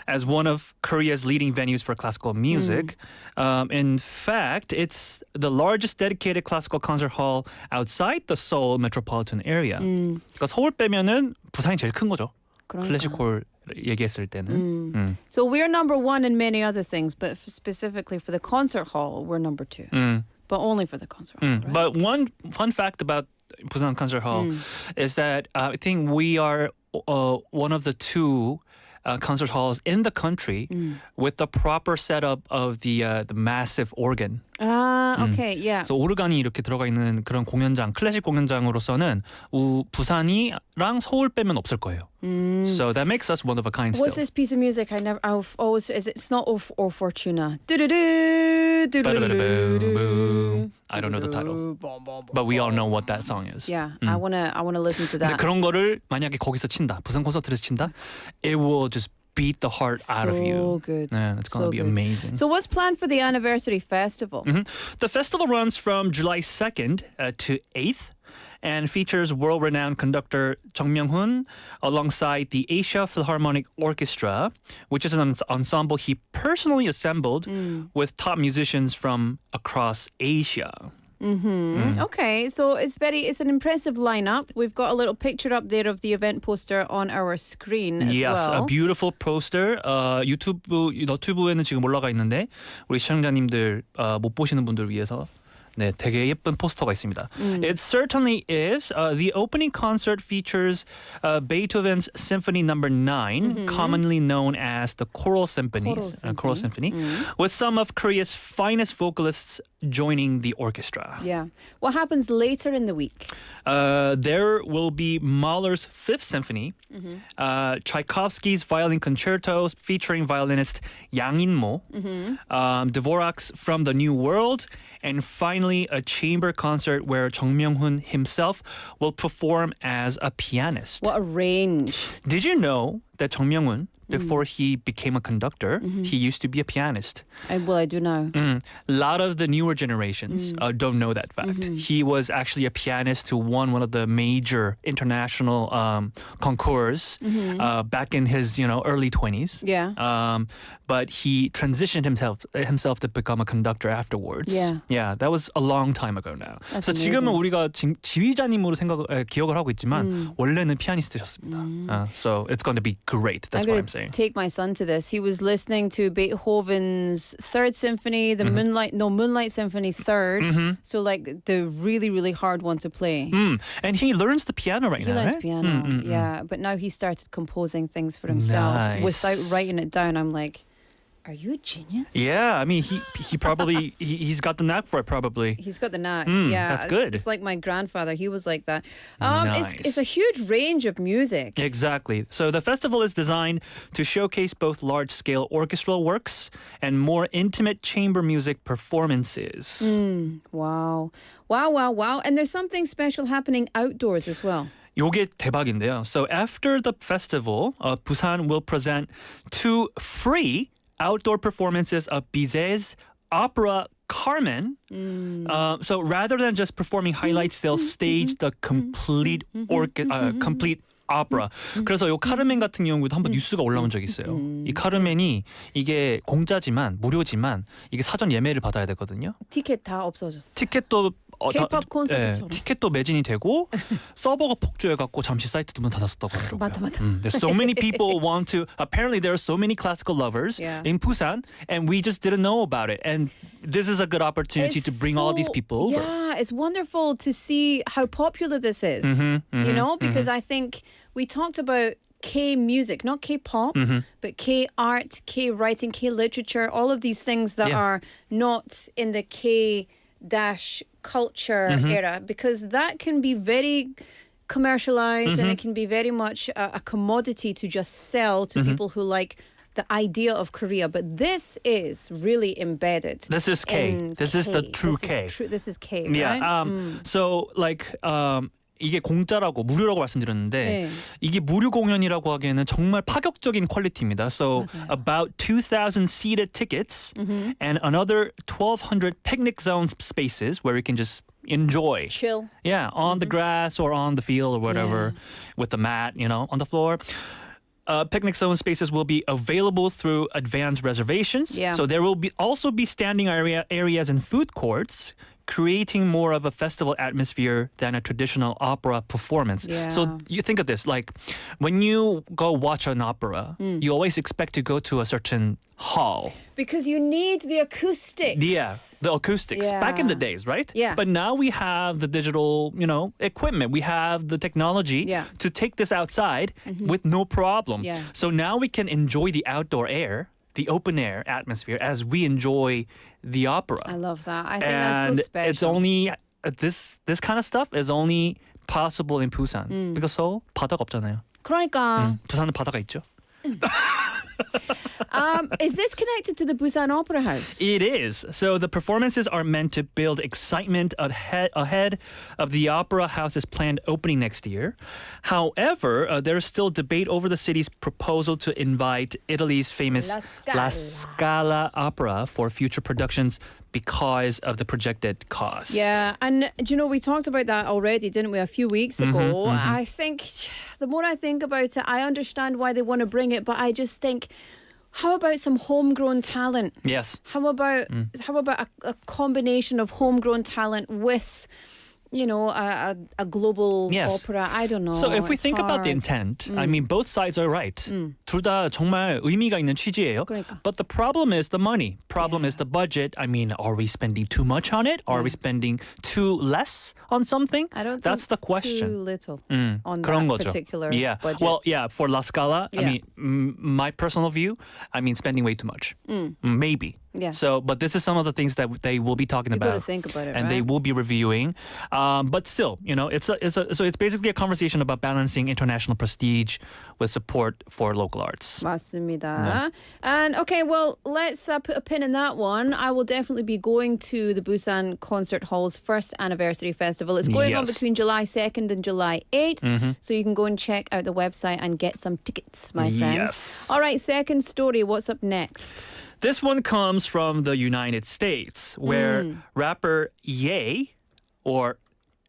as one of Korea's leading venues for classical music. In fact, it's the largest dedicated classical concert hall outside the Seoul metropolitan area. 그러니까 서울 빼면은 부산이 제일 큰 거죠. 클래식홀 얘기했을 때는. So we're number one in many other things, but specifically for the concert hall, we're number two. But only for the concert hall, right? But one fun fact about Busan Concert Hall is that I think we are one of the two concert halls in the country with the proper setup of the massive organ. Okay, yeah. 그래서 오르간이 이렇게 들어가 있는 그런 공연장, 클래식 공연장으로서는 부산이랑 서울 빼면 없을 거예요. So that makes us one of a kind still. What's this piece of music? I've always it's not O Fortuna. Do-do-do, I don't know the title, but we all know what that song is. Yeah, I wanna listen to 근데 that. 그런 거를 만약에 거기서 친다, 부산 콘서트에서 친다, it will just beat the heart out of you. So good. Yeah, it's going to be good. amazing. So what's planned for the anniversary festival? The festival runs from July 2nd to 8th and features world-renowned conductor Jung Myung-hoon alongside the Asia Philharmonic Orchestra, which is an ensemble he personally assembled with top musicians from across Asia. Okay, so it's an impressive lineup. We've got a little picture up there of the event poster on our screen as Yes, well. a beautiful poster. 너튜브에는 지금 올라가 있는데 우리 시청자님들 못 보시는 분들 위해서 네, 되게 예쁜 포스터가 있습니다. It certainly is. The opening concert features Beethoven's Symphony No. 9, commonly known as the Choral Symphony, with some of Korea's finest vocalists joining the orchestra. Yeah. What happens later in the week? There will be Mahler's Fifth Symphony, Tchaikovsky's Violin Concertos featuring violinist Yang In-mo, Dvorak's From the New World, and finally a chamber concert where Jung Myung-hoon himself will perform as a pianist. What a range. Did you know that Jung Myung-hoon, before he became a conductor, he used to be a pianist? I do know. A lot of the newer generations don't know that fact. He was actually a pianist who won one of the major international concours back in his early 20s. Yeah. But he transitioned himself to become a conductor afterwards. Yeah. That was a long time ago now. That's 그래서 지금은 amazing. 우리가 지휘자님으로 기억을 하고 있지만 원래는 피아니스트셨습니다. So it's going to be great. That's I'm what going I'm saying. to take my son to this. He was listening to Beethoven's Third Symphony, the Moonlight Symphony Third. So like the really, really hard one to play. And he learns the piano right He now, learns right? piano, yeah. But now he started composing things for himself Nice. without writing it down. I'm like, are you a genius? Yeah, I mean, he probably he's got the knack for it. Probably. He's got the knack. Yeah, that's good. It's like my grandfather. He was like that. Nice. It's a huge range of music. Exactly. So the festival is designed to showcase both large-scale orchestral works and more intimate chamber music performances. Wow. And there's something special happening outdoors as well. 요게 대박인데요. So after the festival, Busan will present 2 free outdoor performances of Bizet's opera Carmen. So rather than just performing highlights, they'll stage the complete complete opera. 그래서 요 카르멘 같은 경우도 한번 뉴스가 올라온 적이 있어요. 이 카르멘이 이게 공짜지만 무료지만 이게 사전 예매를 받아야 되거든요. 티켓 다 없어졌어. 티켓도 K-pop 콘서트처럼. 티켓도 매진이 되고 서버가 폭주해갖고 잠시 사이트도 문 닫았었다고 하더라고요. 맞아. There's so many people want to. Apparently, there are so many classical lovers in Busan, and we just didn't know about it. And this is a good opportunity to bring all these people over. Yeah, it's wonderful to see how popular this is. Because I think we talked about K-music, not K-pop, but K-art, K-writing, K-literature, all of these things that are not in the K-culture era, because that can be very commercialized and it can be very much a commodity to just sell to people who like the idea of Korea. But this is really embedded. This is K. This is the true K. This is K, right? Yeah. So like 이게 공짜라고 무료라고 말씀드렸는데 이게 무료 공연이라고 하기에는 정말 파격적인 퀄리티입니다. So 맞아요. about 2,000 seated tickets and another 1,200 picnic zone spaces where you can just enjoy. Chill. Yeah, on the grass or on the field or whatever with the mat, on the floor. Picnic zone spaces will be available through advanced reservations. Yeah. So there will also be standing areas and food courts creating more of a festival atmosphere than a traditional opera performance. Yeah. So you think of this, like when you go watch an opera, you always expect to go to a certain hall. Because you need the acoustics. Yeah, the acoustics. Back in the days, right? Yeah. But now we have the digital, equipment. We have the technology to take this outside with no problem. Yeah. So now we can enjoy the outdoor air, the open air atmosphere as we enjoy the opera. I love that. I think that's so special. It's only this kind of stuff is only possible in Busan because Seoul 바다가 없잖아요. 그러니까. 부산은 바다가 있죠. Is this connected to the Busan Opera House? It is. So the performances are meant to build excitement ahead of the Opera House's planned opening next year. However, there is still debate over the city's proposal to invite Italy's famous La Scala opera for future productions because of the projected cost. Yeah, and do you know, we talked about that already, didn't we, a few weeks ago? I think, the more I think about it, I understand why they want to bring it, but I just think, how about some homegrown talent? Yes. How about a combination of homegrown talent with, a global opera? I don't know. So if we It's think about the hard. intent, I mean, both sides are right. 둘 다 정말 의미가 있는 취지예요. 그러니까. But the problem is the money. Problem is the budget. I mean, are we spending too much on it? Are we spending too less on something? I don't think That's the it's question. too little on 그런 that 거죠. particular budget. Well, for La Scala, I Yeah. mean, my personal view, I mean, spending way too much. Maybe. Yeah. So, but this is some of the things that they will be talking You've got about. to think about it, and they right? will be reviewing. But still, so it's basically a conversation about balancing international prestige with support for local arts. 맞습니다. And okay, well, let's put a pin in that one. I will definitely be going to the Busan Concert Hall's first anniversary festival. It's going on Yes. between July 2nd and July 8th. So you can go and check out the website and get some tickets, my friends. Yes. All right, second story. What's up next? This one comes from the United States, where rapper Ye, or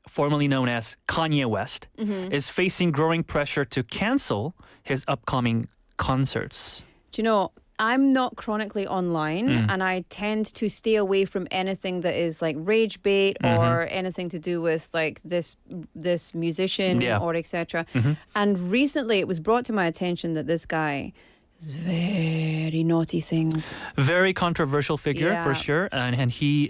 formerly known as Kanye West, is facing growing pressure to cancel his upcoming concerts. Do you know, I'm not chronically online and I tend to stay away from anything that is like rage bait or anything to do with like this musician or etc. And recently it was brought to my attention that this guy is very naughty things. Very controversial figure for sure, and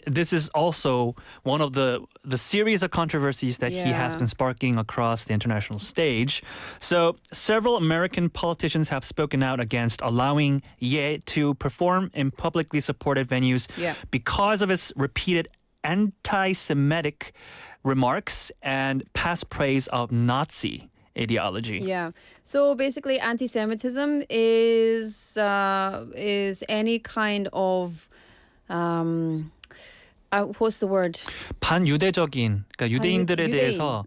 this is also one of the series of controversies that he has been sparking across the international stage. So several American politicians have spoken out against allowing Ye to perform in publicly supported venues because of his repeated anti-Semitic remarks and past praise of Nazi ideology. Yeah. So basically, anti-Semitism is any kind of what's the word? 반유대적인, 그러니까 유대인들에 대해서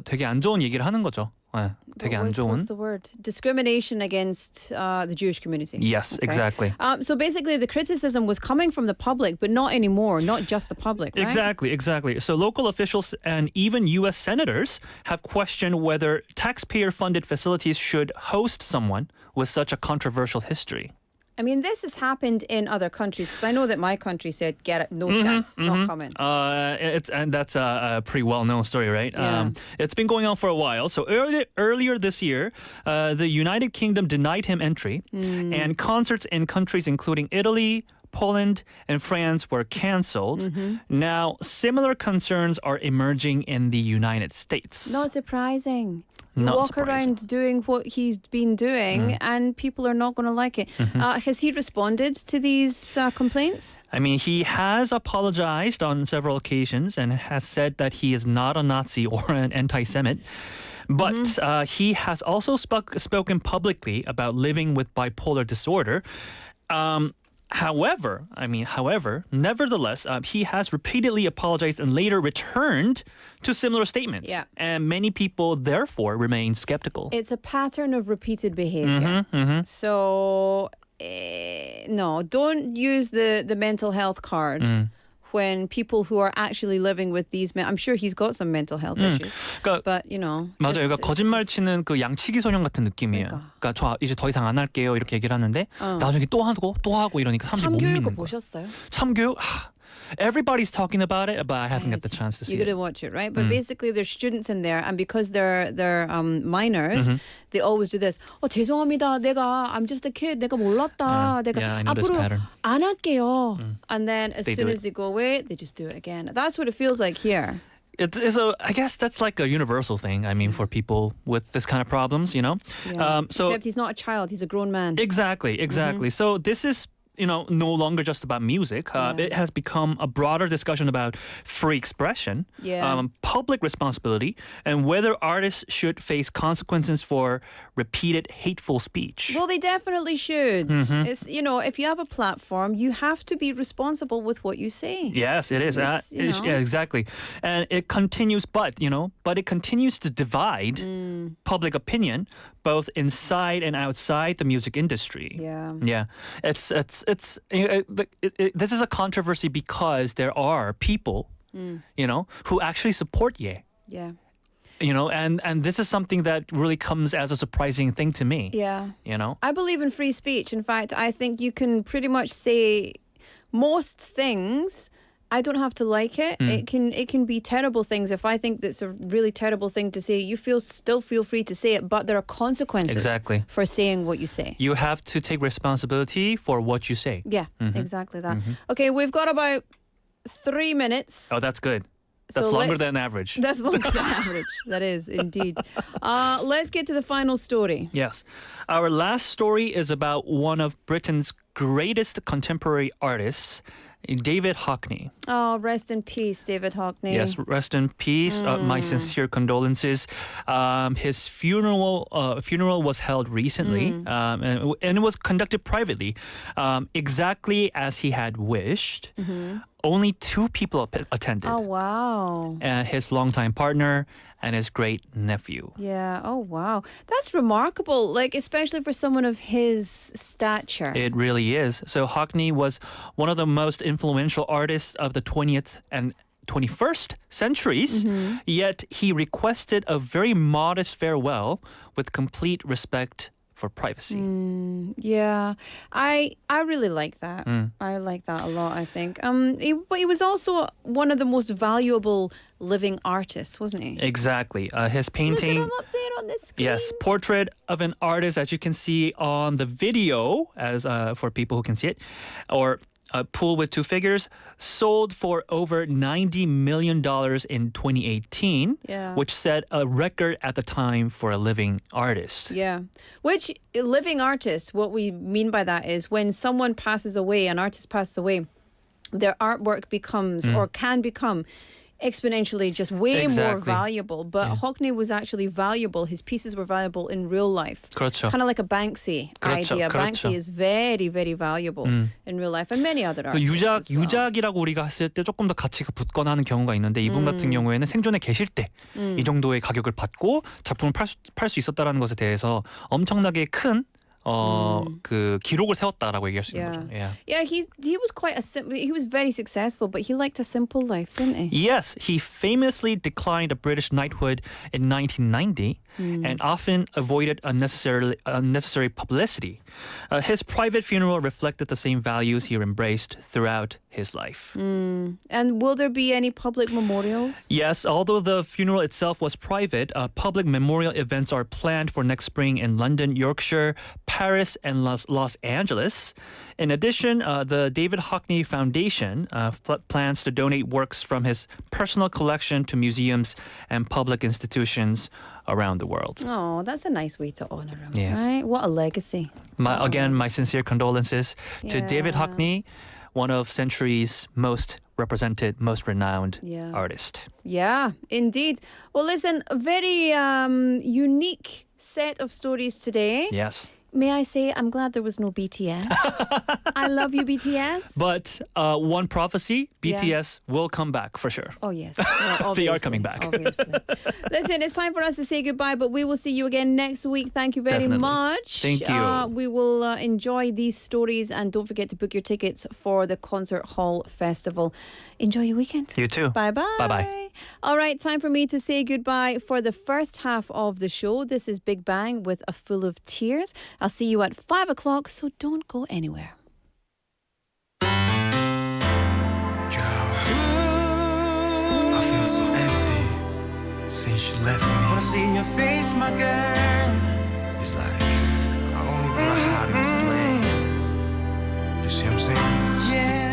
되게 안 좋은 얘기를 하는 거죠. 네, 되게 안 좋은. What's the word? Discrimination against the Jewish community. Yes, exactly. So basically, the criticism was coming from the public, but not anymore. Not just the public, right? Exactly. So local officials and even U.S. senators have questioned whether taxpayer-funded facilities should host someone with such a controversial history. I mean, this has happened in other countries because I know that my country said, "Get it, no chance, not coming." That's a pretty well-known story, right? Yeah. It's been going on for a while. So earlier this year, the United Kingdom denied him entry, and concerts in countries including Italy, Poland, and France were canceled. Now, similar concerns are emerging in the United States. Not surprising. You Not walk surprising. around doing what he's been doing, and people are not going to like it. Has he responded to these complaints? I mean, he has apologized on several occasions and has said that he is not a Nazi or an anti-Semite. But he has also spoken publicly about living with bipolar disorder. However, nevertheless, he has repeatedly apologized and later returned to similar statements. Yeah. And many people, therefore, remain skeptical. It's a pattern of repeated behavior. So, no, don't use the mental health card when people who are actually living with these I'm sure he's got some mental health issues. 그러니까 But, 맞아요. 그러니까 it's 거짓말 치는 그 양치기 소년 같은 느낌이에요. 그러니까 저 이제 더 이상 안 할게요 이렇게 얘기를 하는데 나중에 또 하고 이러니까 사람들이 못 참교육을 믿는 거예요. 보셨어요? 참교육? Everybody's talking about it, but I haven't got the chance to see You're it. going to watch it, right? But basically, there's students in there, and because they're minors, they always do this. 죄송합니다. I'm just a kid. 내가 몰랐다. 내가 I know this 앞으로 pattern. 안 할게요. And then as They soon do as it. they go away, they just do it again. That's what it feels like here. I guess that's like a universal thing. I mean, for people with this kind of problems, you know. Yeah. So Except he's not a child; he's a grown man. exactly. So this is no longer just about music. It has become a broader discussion about free expression, public responsibility, and whether artists should face consequences for repeated hateful speech. Well, they definitely should. It's if you have a platform, you have to be responsible with what you say. Yes, it is. Yeah, exactly. And it continues, but it continues to divide public opinion both inside and outside the music industry. Yeah. It's this is a controversy because there are people, who actually support Ye. Yeah. And this is something that really comes as a surprising thing to me. Yeah. You I believe in free speech. In fact, I think you can pretty much say most things. I don't have to like it. It can be terrible things. If I think that's a really terrible thing to say, you still feel free to say it, but there are consequences for saying what you say. You have to take responsibility for what you say. Yeah, exactly that. Okay, we've got about 3 minutes. Oh, that's good. That's longer than average. That's longer than average. That is, indeed. Let's get to the final story. Yes. Our last story is about one of Britain's greatest contemporary artists, David Hockney. Oh, rest in peace, David Hockney. Yes, rest in peace. My sincere condolences. His funeral was held recently, and it was conducted privately, exactly as he had wished. Only 2 people attended. Oh, wow. His longtime partner and his great nephew. Yeah. Oh, wow. That's remarkable, especially for someone of his stature. It really is. So Hockney was one of the most influential artists of the 20th and 21st centuries, yet he requested a very modest farewell with complete respect for privacy. Yeah, I really like that. I like that a lot, I think. But he was also one of the most valuable living artists, wasn't he? Exactly. His painting. Look at him up there on the screen. Yes, portrait of an artist, as you can see on the video, as for people who can see it, or a pool with 2 figures, sold for over $90 million in 2018, which set a record at the time for a living artist. Yeah. Which, living artist, what we mean by that is when someone passes away, an artist passes away, their artwork becomes or can become exponentially just way more valuable. But Hockney was actually valuable. His pieces were valuable in real life. 그렇죠. Kind of like a Banksy idea. Banksy is very, very valuable in real life, and many other artists. 유작이라고 우리가 했을 때 조금 더 가치가 붙거나 하는 경우가 있는데 이분 같은 경우에는 생존에 계실 때 이 정도의 가격을 받고 작품을 팔 수 있었다라는 것에 대해서 엄청나게 큰 그 기록을 세웠다라고 얘기할 수 있는 거죠. Yeah, he was he was very successful, but he liked a simple life, didn't he? Yes, he famously declined a British knighthood in 1990 and often avoided unnecessary publicity. His private funeral reflected the same values he embraced throughout his life. And will there be any public memorials? Yes, although the funeral itself was private, public memorial events are planned for next spring in London, Yorkshire, Paris, and Los Angeles. In addition, the David Hockney Foundation plans to donate works from his personal collection to museums and public institutions around the world. Oh, that's a nice way to honor him, yes. Right? What a legacy. Again, my sincere condolences to David Hockney, one of century's most represented, most renowned artist. Yeah, indeed. Well, listen, a very unique set of stories today. Yes. May I say, I'm glad there was no BTS. I love you, BTS. But one prophecy, BTS will come back for sure. Oh, yes. Well, they are coming back. Obviously. Listen, it's time for us to say goodbye, but we will see you again next week. Thank you very much. Thank you. We will enjoy these stories, and don't forget to book your tickets for the Concert Hall Festival. Enjoy your weekend. You too. Bye-bye. Bye-bye. All right, time for me to say goodbye for the first half of the show. This is Big Bang with A Full of Tears. I'll see you at 5 o'clock, so don't go anywhere. since you left me. Wanna see your face, my girl. It's like I only brought heart in this plane. You see what I'm saying? Yeah.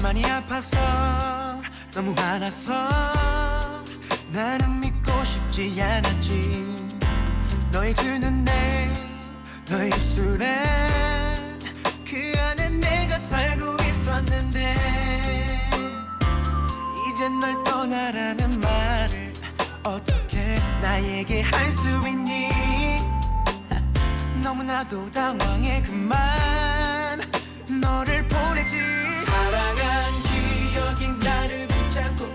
많이 아파서 너무 화나서 나는 믿고 싶지 않았지. 너의 두 눈에 너의 입술에 그 안에 내가 살고 있었는데 이젠 널 떠나라는 말을 어떻게 나에게 할 수 있니. 너무나도 당황해 그만 너를 보내지. 사랑한 기억이 나를 붙잡고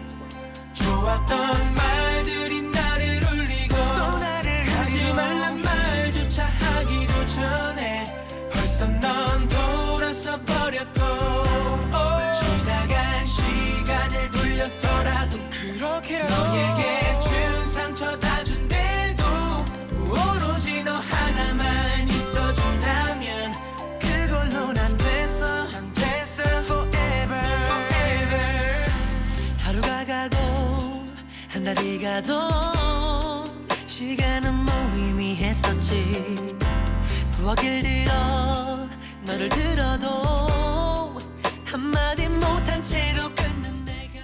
좋았던 말들이 나를 울리고 또 나를 하지 말란 말조차 하기도 전에 벌써 넌 돌아서 버렸고 지나간 시간을 돌려서라도 그렇게라도 너에게 준 상처 다 준대도 오로지 너 하나만 있어준다면 그걸로 난 됐어 forever. 하루가 가고 한 달이 가도 시간은 무의미했었지. 수억 일들어 너를 들어도 한마디 못한 채로 끊는 내가.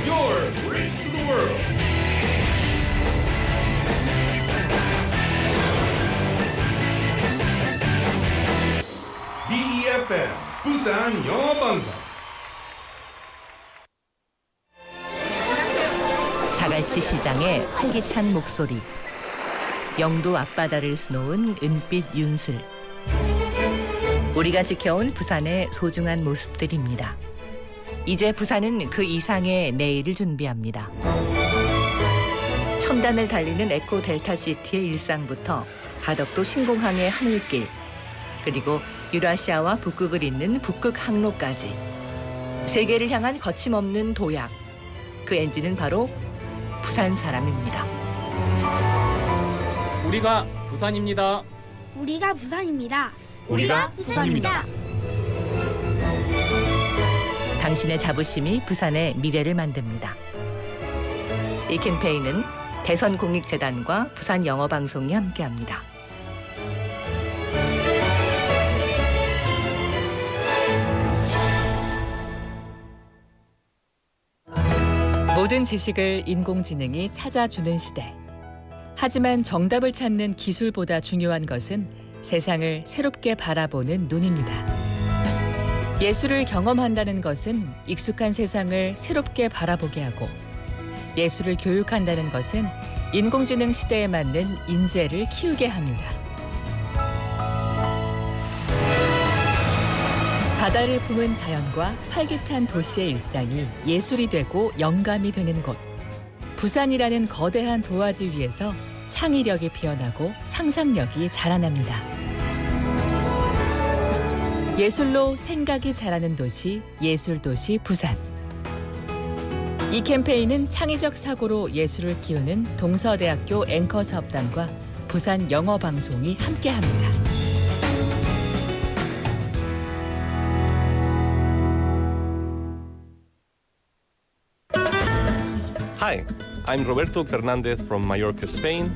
Your bridge to the world. BEFM 부산 영어방송. 자갈치 시장의 활기찬 목소리, 영도 앞바다를 수놓은 은빛 윤슬. 우리가 지켜온 부산의 소중한 모습들입니다. 이제 부산은 그 이상의 내일을 준비합니다. 첨단을 달리는 에코 델타시티의 일상부터 가덕도 신공항의 하늘길, 그리고 유라시아와 북극을 잇는 북극 항로까지 세계를 향한 거침없는 도약, 그 엔진은 바로 부산 사람입니다. 우리가 부산입니다. 우리가 부산입니다. 우리가 부산입니다. 당신의 자부심이 부산의 미래를 만듭니다. 이 캠페인은 대선공익재단과 부산영어방송이 함께합니다. 모든 지식을 인공지능이 찾아주는 시대. 하지만 정답을 찾는 기술보다 중요한 것은 세상을 새롭게 바라보는 눈입니다. 예술을 경험한다는 것은 익숙한 세상을 새롭게 바라보게 하고, 예술을 교육한다는 것은 인공지능 시대에 맞는 인재를 키우게 합니다. 바다를 품은 자연과 활기찬 도시의 일상이 예술이 되고 영감이 되는 곳. 부산이라는 거대한 도화지 위에서 창의력이 피어나고 상상력이 자라납니다. 예술로 생각이 자라는 도시, 예술도시 부산. 이 캠페인은 창의적 사고로 예술을 키우는 동서대학교 앵커 사업단과 부산 영어방송이 함께합니다. Hi, I'm Roberto Fernandez from Mallorca, Spain.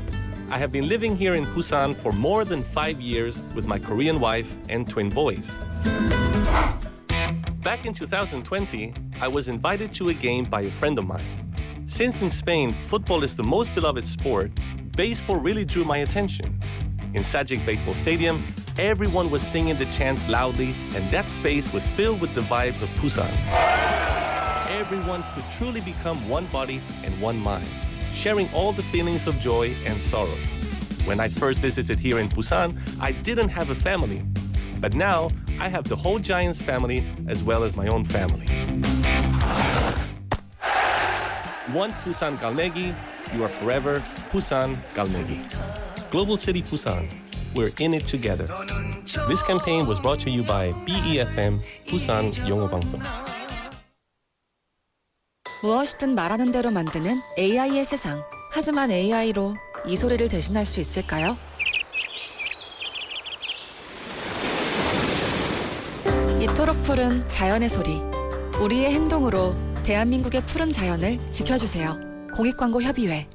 I have been living here in Busan for more than 5 years with my Korean wife and twin boys. Back in 2020, I was invited to a game by a friend of mine. Since in Spain, football is the most beloved sport, baseball really drew my attention. In Sajic Baseball Stadium, everyone was singing the chants loudly, and that space was filled with the vibes of Busan. Everyone could truly become one body and one mind, sharing all the feelings of joy and sorrow. When I first visited here in Busan, I didn't have a family. But now, I have the whole Giants family as well as my own family. Once Busan Galmegi, you are forever Busan Galmegi. Global City Busan, we're in it together. This campaign was brought to you by BEFM 부산 영어방송. 무엇이든 말하는 대로 만드는 AI의 세상. 하지만 AI로 이 소리를 대신할 수 있을까요? 이토록 푸른 자연의 소리. 우리의 행동으로 대한민국의 푸른 자연을 지켜주세요. 공익광고협의회.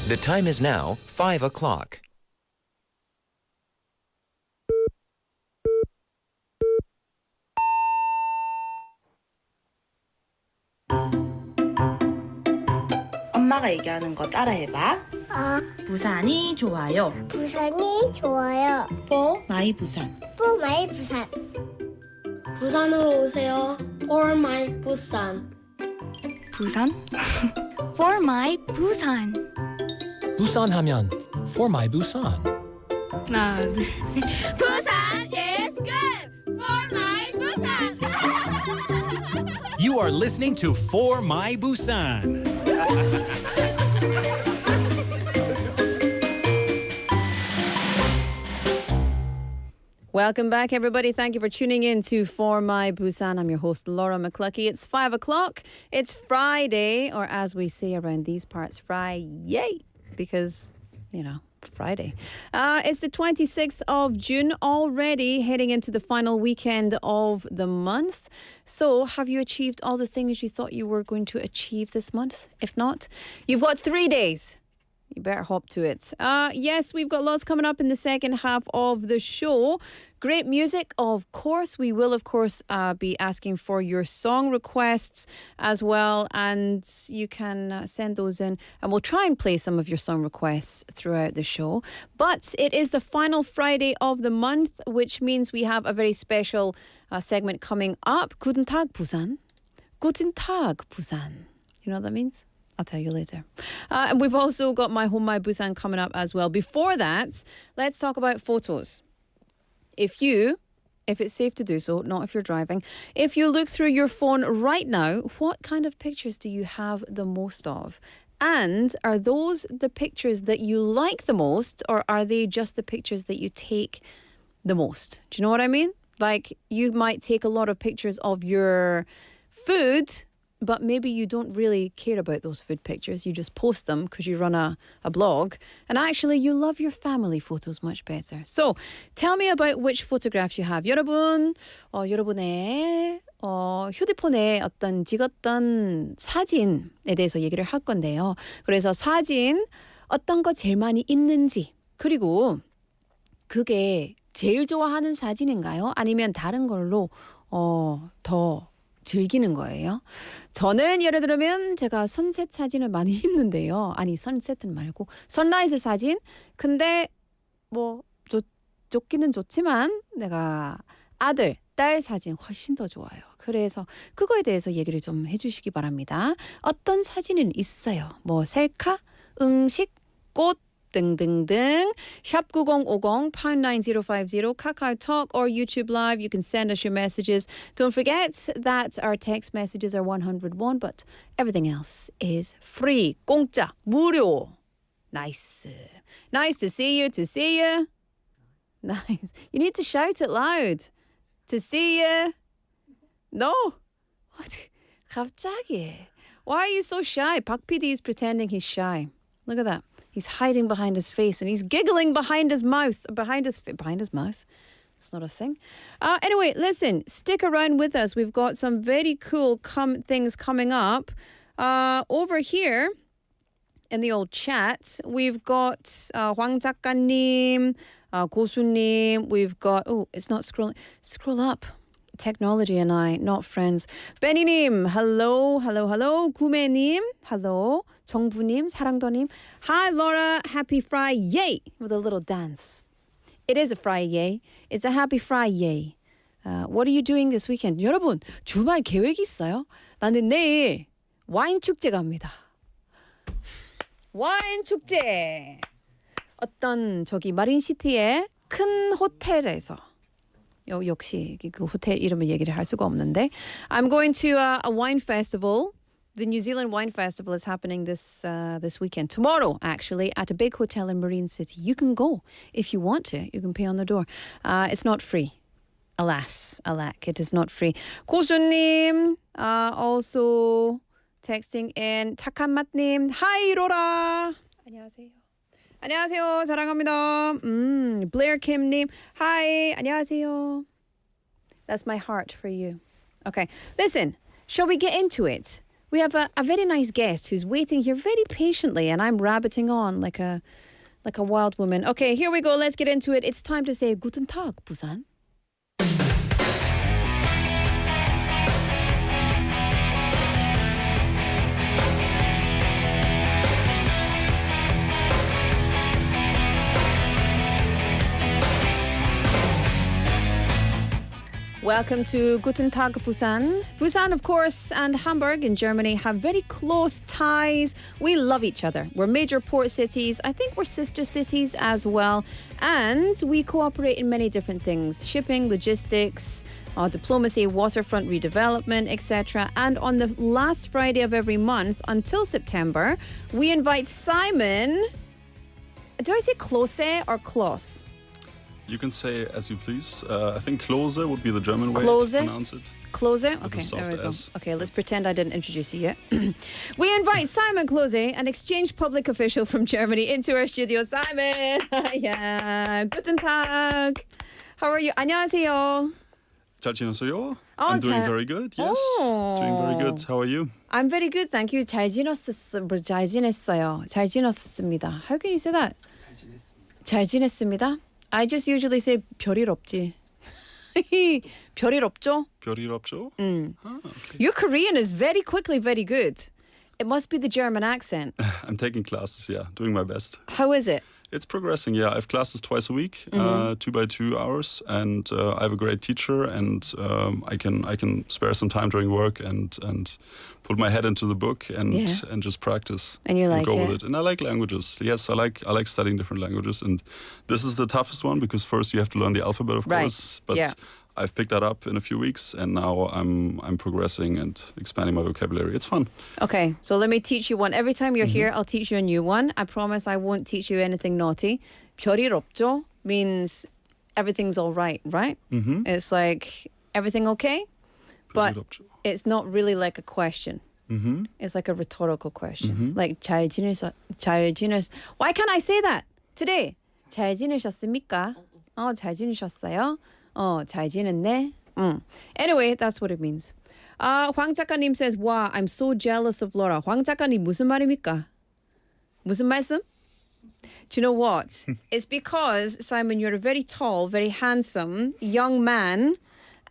The time is now 5 o'clock. 엄마가 얘기하는 거 따라해봐. 부산이 좋아요. 부산이 좋아요. For my 부산. For my 부산. 부산으로 오세요. For my 부산. 부산? For my 부산. 부산 하면 For my Busan. 하나, 둘, 셋. 부산 is good. For my 부산. You are listening to For My Busan. Welcome back, everybody. Thank you for tuning in to For My Busan. I'm your host, Laura McLuckie. It's 5 o'clock. It's Friday, or as we say around these parts, Friday, because, you know, Friday. It's the 26th of June, already heading into the final weekend of the month. So, have you achieved all the things you thought you were going to achieve this month? If not, you've got 3 days. You better hop to it. Yes, we've got lots coming up in the second half of the show. Great music, of course. We will, of course, be asking for your song requests as well. And you can send those in. And we'll try and play some of your song requests throughout the show. But it is the final Friday of the month, which means we have a very special segment coming up. Guten Tag, Busan. Guten Tag, Busan. You know what that means? I'll tell you later. And we've also got My Home, My Busan coming up as well. Before that, let's talk about photos. If it's safe to do so, not if you're driving, if you look through your phone right now, what kind of pictures do you have the most of? And are those the pictures that you like the most, or are they just the pictures that you take the most? Do you know what I mean? Like, you might take a lot of pictures of your food, but maybe you don't really care about those food pictures. You just post them because you run a blog. And actually, you love your family photos much better. So, tell me about which photographs you have. 여러분의 휴대폰에 어떤 찍었던 사진에 대해서 얘기를 할 건데요. 그래서 사진 어떤 거 제일 많이 있는지, 그리고 그게 제일 좋아하는 사진인가요? 아니면 다른 걸로 더 즐기는 거예요. 저는 예를 들면 제가 선셋 사진을 많이 있는데요. 아니, 선셋은 말고 선라이즈 사진. 근데 뭐 좋기는 좋지만 내가 아들, 딸 사진 훨씬 더 좋아요. 그래서 그거에 대해서 얘기를 좀 해주시기 바랍니다. 어떤 사진은 있어요. 뭐 셀카, 음식, 꽃 등등등. 샵 9050 pound 9050 KakaoTalk or YouTube Live. You can send us your messages. Don't forget that our text messages are 101, but everything else is free. 공짜, 무료. Nice. Nice to see you, to see you. Nice. You need to shout it loud. To see you. No. What? 갑자기. Why are you so shy? Pak PD is pretending he's shy. Look at that. He's hiding behind his face and he's giggling behind his mouth. Behind his mouth? It's not a thing. Anyway, listen, stick around with us. We've got some very cool things coming up. Over here in the old chat, we've got Hwang 작가님, 고수님. We've got, it's not scrolling. Scroll up. Technology and I, not friends. Benny님, hello, hello, hello. 구매님, hello. 정부님, 사랑도님. Hi, Laura, happy Friday with a little dance. It is a Friday. It's a happy Friday. What are you doing this weekend? 여러분, 주말 계획이 있어요? 나는 내일 와인 축제 갑니다. 와인 축제. 어떤 마린시티의 큰 호텔에서. 역시 그 호텔 이름을 얘기를 할 수가 없는데 I'm going to a wine festival. The New Zealand Wine Festival is happening this weekend. Tomorrow, actually, at a big hotel in Marine City. You can go if you want to. You can pay on the door. It's not free. Alas, alack, it is not free. 고수님, also texting in. 착한 맛님. Hi, 로라. 안녕하세요. 안녕하세요. 사랑합니다. Blair Kim님. Hi. 안녕하세요. That's my heart for you. Okay. Listen, shall we get into it? We have a very nice guest who's waiting here very patiently, and I'm rabbiting on like a wild woman. Okay, here we go. Let's get into it. It's time to say Guten Tag, Busan. Welcome to Guten Tag, Busan. Busan, of course, and Hamburg in Germany have very close ties. We love each other. We're major port cities. I think we're sister cities as well. And we cooperate in many different things. Shipping, logistics, diplomacy, waterfront redevelopment, etc. And on the last Friday of every month until September, we invite Simon. Do I say Klose or Klaus? You can say as you please. I think Klose would be the German way Klose? to pronounce it. Klose? With Okay, a soft there we go. S. Okay, let's pretend I didn't introduce you yet. We invite Simon Klose, an exchange public official from Germany, into our studio. Simon! Yeah, Guten Tag. How are you? 안녕하세요. 잘 지냈어요? Oh, I'm doing very good, yes. Doing very good. How are you? I'm very good, thank you. 잘 지냈어요. 잘 지냈습니다. How can you say that? 잘 지냈습니다. I just usually say 별일 없지. 별일 없죠? 별일 없죠? Okay. Okay. Your Korean is very quickly very good. It must be the German accent. I'm taking classes, yeah, doing my best. How is it? It's progressing, yeah. I have classes twice a week, 2 by 2 hours, and I have a great teacher, and I can spare some time during work and put my head into the book and just practice. And you like go it? with it. And I like languages. Yes, I like studying different languages, and this is the toughest one because first you have to learn the alphabet, of course. But I've picked that up in a few weeks, and now I'm progressing and expanding my vocabulary. It's fun. Okay, so let me teach you one. Every time you're here, I'll teach you a new one. I promise I won't teach you anything naughty. 별일 없죠 means everything's all right, right? It's like everything okay, but it's not really like a question. It's like a rhetorical question. Like 잘 지냈어? Why can't I say that today? 잘 지내셨습니까? 잘 지내셨어요? 잘 지냈네. Anyway, that's what it means. 황 작가님 says, "Wow, I'm so jealous of Laura." 황 작가님 무슨 말입니까? 무슨 말씀? Do you know what? It's because, Simon, you're a very tall, very handsome young man,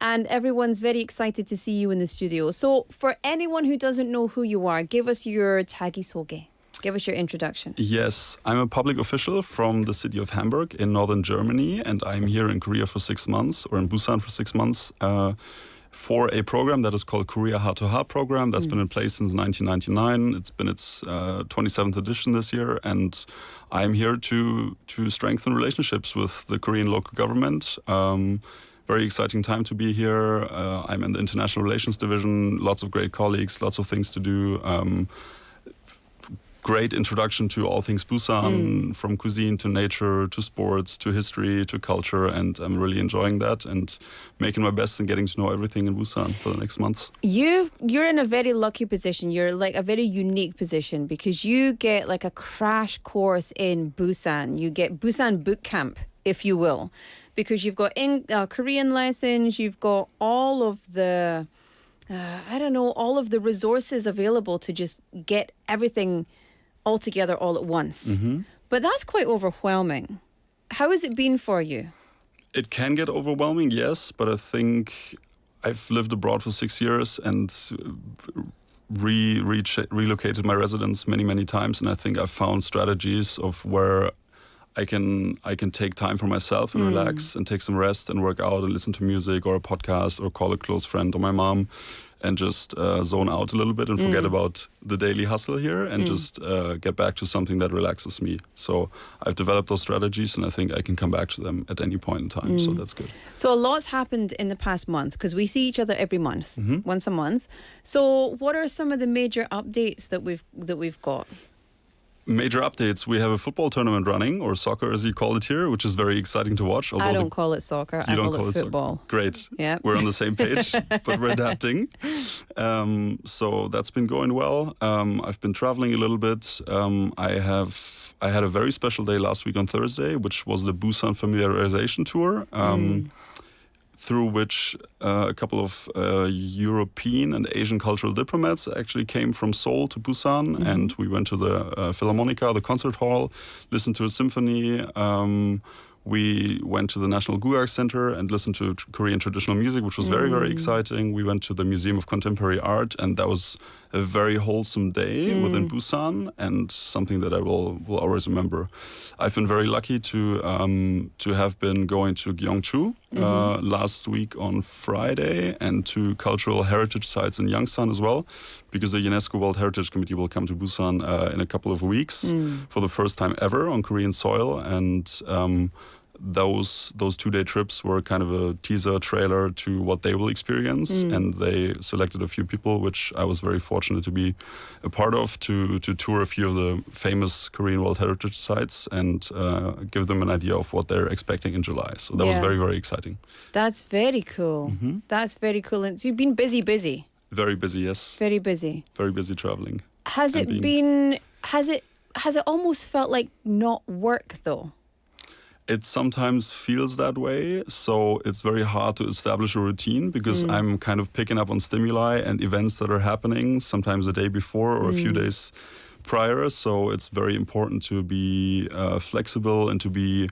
and everyone's very excited to see you in the studio. So for anyone who doesn't know who you are, give us your 자기소개. Give us your introduction. Yes, I'm a public official from the city of Hamburg in northern Germany, and I'm here in Korea for 6 months, or in Busan for 6 months, for a program that is called Korea Heart to Heart program that's been in place since 1999. It's been its 27th edition this year, and I'm here to strengthen relationships with the Korean local government. Very exciting time to be here. I'm in the International Relations Division, lots of great colleagues, lots of things to do. Great introduction to all things Busan, from cuisine to nature to sports to history to culture, and I'm really enjoying that and making my best in getting to know everything in Busan for the next months. You're in a very lucky position. You're like a very unique position because you get like a crash course in Busan. You get Busan boot camp, if you will, because you've got Korean lessons, you've got all of the all of the resources available to just get everything all together all at once. But that's quite overwhelming. How has it been for you? It can get overwhelming, yes, but I think I've lived abroad for 6 years and relocated my residence many times, and I think I've found strategies of where I can take time for myself and relax and take some rest and work out and listen to music or a podcast or call a close friend or my mom and just zone out a little bit and forget about the daily hustle here and just get back to something that relaxes me. So I've developed those strategies, and I think I can come back to them at any point in time. So that's good. So a lot's happened in the past month because we see each other every month, once a month. So what are some of the major updates that we've got? Major updates. We have a football tournament running, or soccer as you call it here, which is very exciting to watch. I don't call it soccer. I call it football. Great. Yeah. We're on the same page, but we're adapting. So that's been going well. I've been traveling a little bit. I had a very special day last week on Thursday, which was the Busan familiarization tour. Through which a couple of European and Asian cultural diplomats actually came from Seoul to Busan, and we went to the Philharmonica, the concert hall, listened to a symphony. We went to the National Gugak Center and listened to Korean traditional music, which was very, very exciting. We went to the Museum of Contemporary Art, and that was a very wholesome day within Busan, and something that I will always remember. I've been very lucky to have been going to Gyeongju last week on Friday, and to cultural heritage sites in Yangsan as well, because the UNESCO World Heritage Committee will come to Busan in a couple of weeks for the first time ever on Korean soil, and those 2-day trips were kind of a teaser trailer to what they will experience, and they selected a few people, which I was very fortunate to be a part of, to tour a few of the famous Korean World Heritage sites and give them an idea of what they're expecting in July. So that was very, very exciting. That's very cool. That's very cool. And so you've been busy. Very busy, yes. Very busy. Very busy traveling. Has it almost felt like not work though? It sometimes feels that way, so it's very hard to establish a routine because I'm kind of picking up on stimuli and events that are happening, sometimes the day before or a few days prior, so it's very important to be flexible and to be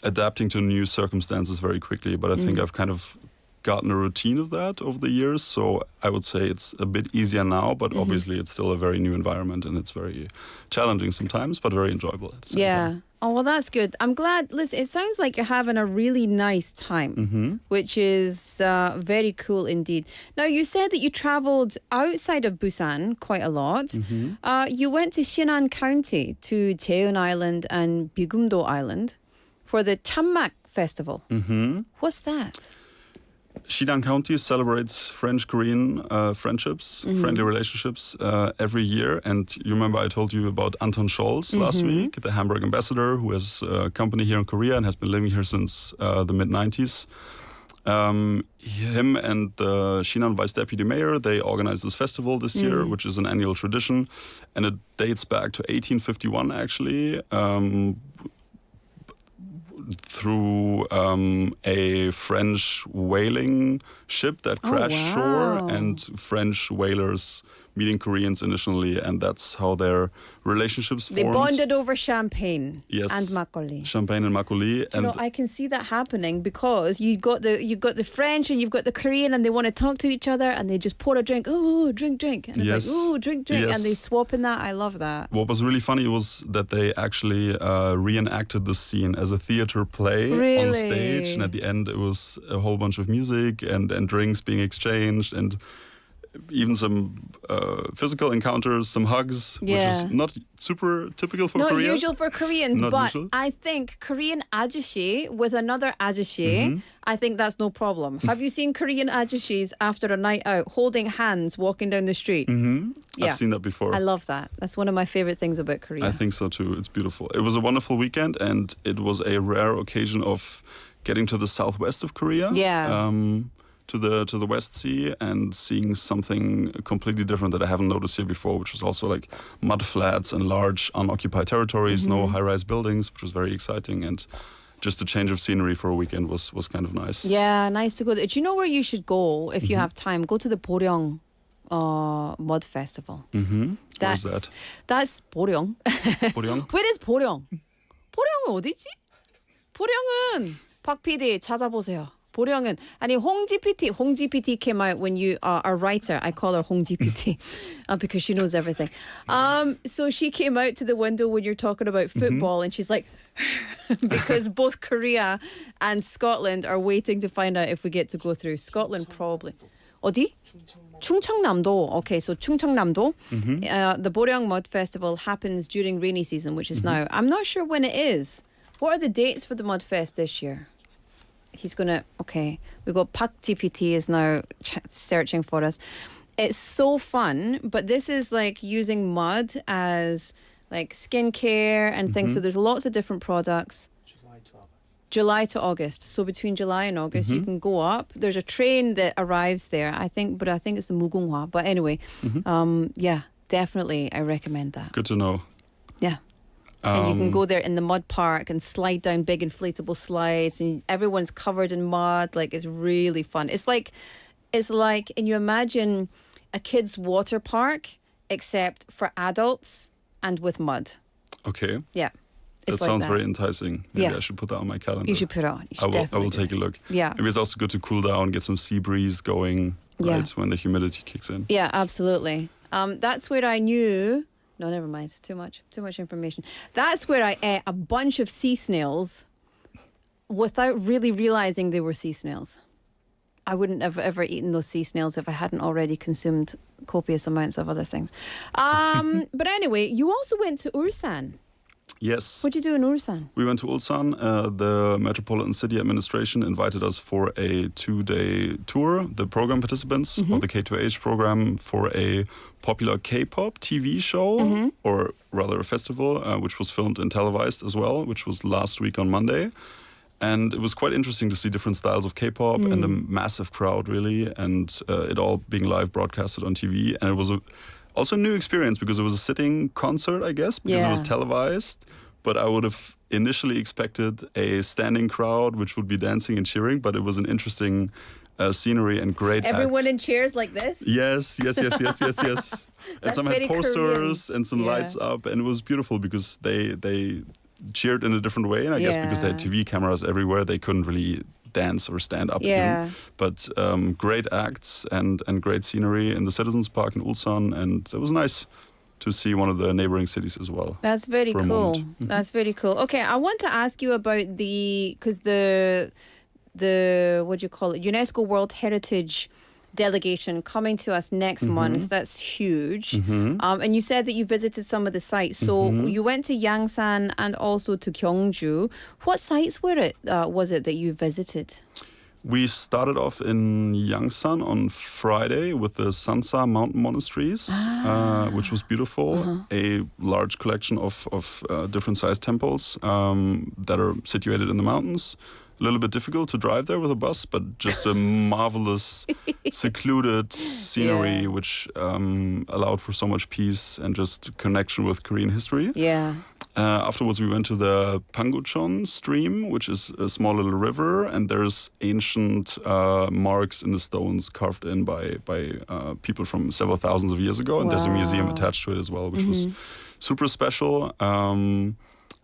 adapting to new circumstances very quickly. But I think I've kind of gotten a routine of that over the years, so I would say it's a bit easier now, but obviously it's still a very new environment and it's very challenging sometimes, but very enjoyable at the same time. Oh, well, that's good. I'm glad. Listen, it sounds like you're having a really nice time, which is very cool indeed. Now, you said that you traveled outside of Busan quite a lot. You went to Sinan County, to Jeon Island and Bigumdo Island for the Chammak Festival. What's that? Shidan County celebrates French-Korean friendships, friendly relationships every year. And you remember I told you about Anton Scholz last week, the Hamburg ambassador who has a company here in Korea and has been living here since the mid-90s. Him and the Shinan Vice Deputy Mayor, they organized this festival this year, which is an annual tradition. And it dates back to 1851, actually. Through a French whaling ship that crashed shore, and French whalers meeting Koreans initially, and that's how their relationships formed. They bonded over champagne and makgeolli. Champagne and makgeolli. You know, I can see that happening because you've got the French and you've got the Korean, and they want to talk to each other, and they just pour a drink. Oh, drink, and it's like, oh, drink, and they swap in that. I love that. What was really funny was that they actually reenacted the scene as a theater play on stage, and at the end it was a whole bunch of music and drinks being exchanged, and even some physical encounters, some hugs, which is not super typical for Korea. Not usual for Koreans, Not but usual. I think Korean ajashi with another ajashi, I think that's no problem. Have you seen Korean ajashis after a night out holding hands walking down the street? I've seen that before. I love that. That's one of my favorite things about Korea. I think so too. It's beautiful. It was a wonderful weekend, and it was a rare occasion of getting to the southwest of Korea. To the West Sea and seeing something completely different that I haven't noticed here before, which was also like mud flats and large unoccupied territories, no high-rise buildings, which was very exciting, and just a change of scenery for a weekend was kind of nice. Yeah, nice to go there. Do you know where you should go if you have time? Go to the Boryong Mud Festival. Where's that? That's Boryong. Boryong? Where is Boryong? 보령은 어디지? 보령은 박 PD 찾아보세요. 보령은 아니 홍 GPT came out when you are a writer. I call her Hong GPT because she knows everything. So she came out to the window when you're talking about football, and she's like, because both Korea and Scotland are waiting to find out if we get to go through. Scotland probably. 어디? 충청남도. Okay, so 충청남도. The Boryong Mud Festival happens during rainy season, which is now. I'm not sure when it is. What are the dates for the Mud Fest this year? He's going to, okay, we got Pak GPT is now searching for us. It's so fun, but this is like using mud as like skincare and things. So there's lots of different products. July to August. So between July and August, you can go up. There's a train that arrives there, I think it's the Mugunghwa. But anyway, yeah, definitely, I recommend that. Good to know. Yeah. And you can go there in the mud park and slide down big inflatable slides, and everyone's covered in mud. Like, it's really fun. It's like, and you imagine a kid's water park, except for adults and with mud. Okay. Yeah. That sounds very enticing. Maybe I should put that on my calendar. You should put it on. I will take a look. Yeah. Maybe it's also good to cool down, get some sea breeze going, right, when the humidity kicks in. Yeah, absolutely. That's where I knew... No, never mind. Too much information. That's where I ate a bunch of sea snails without really realizing they were sea snails. I wouldn't have ever eaten those sea snails if I hadn't already consumed copious amounts of other things. But anyway, you also went to Ulsan. Yes. What did you do in Ulsan? We went to Ulsan. The Metropolitan City Administration invited us for a 2-day tour, the program participants of the K2H program, for a popular K-pop TV show, or rather a festival, which was filmed and televised as well, which was last week on Monday. And it was quite interesting to see different styles of K-pop and a massive crowd, really, and it all being live broadcasted on TV. And it was also a new experience because it was a sitting concert, I guess, because it was televised. But I would have initially expected a standing crowd, which would be dancing and cheering. But it was an interesting scenery and great Everyone acts. in chairs like this? Yes. And some had posters and some lights up. And it was beautiful because they cheered in a different way. And I guess because they had TV cameras everywhere, they couldn't really dance or stand up even. But great acts and great scenery in the Citizens Park in Ulsan, and it was nice to see one of the neighboring cities as well. That's very cool. That's very cool. Okay, I want to ask you about because the what do you call it, UNESCO World Heritage delegation coming to us next month. That's huge. And you said that you visited some of the sites. So you went to Yangsan and also to Gyeongju. What sites was it that you visited? We started off in Yangsan on Friday with the Sansa Mountain Monasteries, which was beautiful. A large collection of different sized temples that are situated in the mountains. A little bit difficult to drive there with a bus, but just a marvelous, secluded scenery, which allowed for so much peace and just connection with Korean history. Yeah. Afterwards, we went to the Panguchon stream, which is a small little river, and there's ancient marks in the stones carved in by people from several thousands of years ago, and there's a museum attached to it as well, which was super special.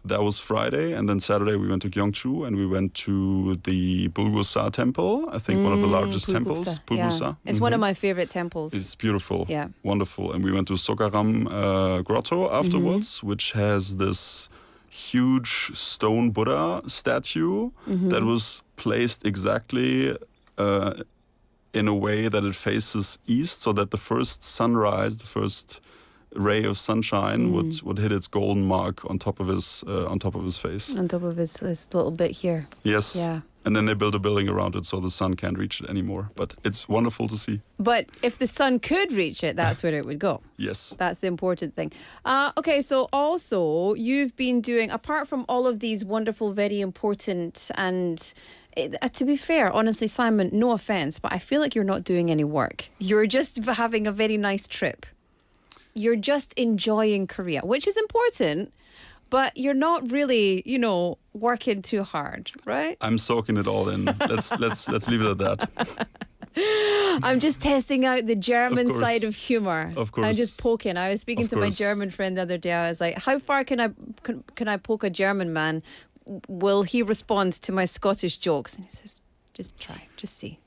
That was Friday, and then Saturday we went to Gyeongju and we went to the Bulgusa temple, I think one of the largest temples. Bulgusa. Yeah. It's one of my favorite temples. It's beautiful, yeah, wonderful. And we went to Sogaram Grotto afterwards, which has this huge stone Buddha statue that was placed exactly in a way that it faces east, so that the first sunrise, the first ray of sunshine would hit its golden mark on top of his face. On top of his little bit here. Yes. Yeah. And then they built a building around it so the sun can't reach it anymore. But it's wonderful to see. But if the sun could reach it, that's where it would go. Yes. That's the important thing. Okay, so also you've been doing, apart from all of these wonderful, very important and to be fair, honestly, Simon, no offense, but I feel like you're not doing any work. You're just having a very nice trip. You're just enjoying Korea, which is important, but you're not really, working too hard, right? I'm soaking it all in. Let's leave it at that. I'm just testing out the German side of humor. Of course. I'm just poking. I was speaking to my German friend the other day. I was like, how far can I poke a German man? Will he respond to my Scottish jokes? And he says, just try, just see.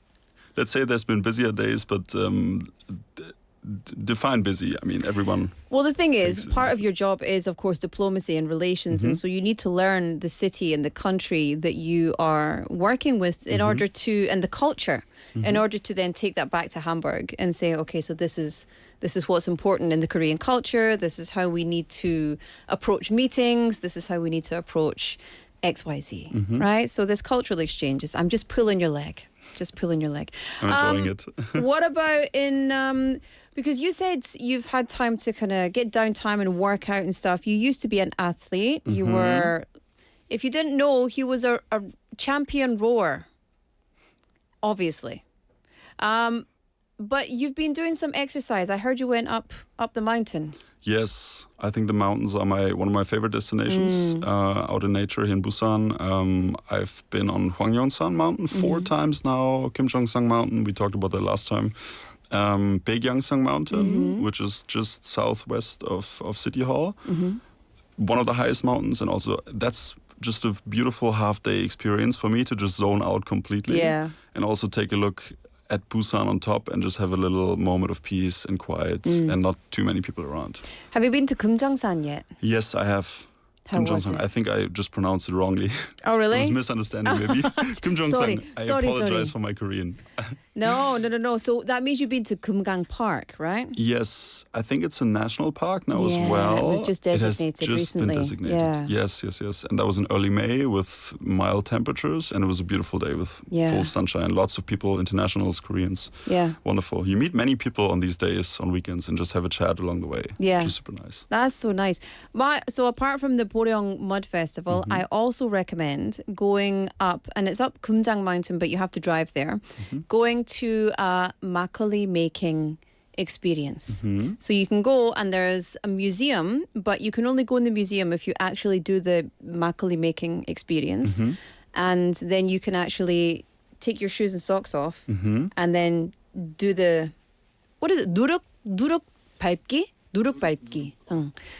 Let's say there's been busier days, but define busy. I mean, everyone. Well, the thing is, part of your job is, of course, diplomacy and relations. And so you need to learn the city and the country that you are working with in order to, and the culture, in order to then take that back to Hamburg and say, okay, so this is what's important in the Korean culture. This is how we need to approach meetings. This is how we need to approach XYZ, right? So this cultural exchanges, I'm just pulling your leg. just pulling your leg. I'm enjoying it. What about in because you said you've had time to kind of get downtime and work out and stuff. You used to be an athlete. You were, if you didn't know, he was a champion rower, obviously. But you've been doing some exercise. I heard you went up the mountain. Yes, I think the mountains are one of my favorite destinations out in nature here in Busan. I've been on Hwangyeongsan Mountain 4 times now, Kimcheongsang Mountain, we talked about that last time. Baekgyangsang Mountain, which is just southwest of City Hall. One of the highest mountains, and also that's just a beautiful half-day experience for me to just zone out completely. Yeah. And also take a look at Busan on top and just have a little moment of peace and quiet and not too many people around. Have you been to Kumjangsan yet? Yes, I have. How was it? I think I just pronounced it wrongly. Oh, really? It was misunderstanding, maybe. Kumjongsan. I apologize for my Korean. No. So that means you've been to Kumgang Park, right? Yes, I think it's a national park now as Yeah, well. it was just designated It has just recently. been designated. Yeah. Yes. And that was in early May with mild temperatures, and it was a beautiful day with full sunshine. Lots of people, internationals, Koreans. Yeah. Wonderful. You meet many people on these days, on weekends, and just have a chat along the way. Yeah. Which is super nice. That's so nice. So apart from the Boryong Mud Festival, I also recommend going up, and it's up Kumjang Mountain, but you have to drive there, going to a makgeolli making experience. So you can go and there's a museum, but you can only go in the museum if you actually do the makgeolli making experience. And then you can actually take your shoes and socks off and then do the, what is it? 누룩 밟기? 누룩 밟기.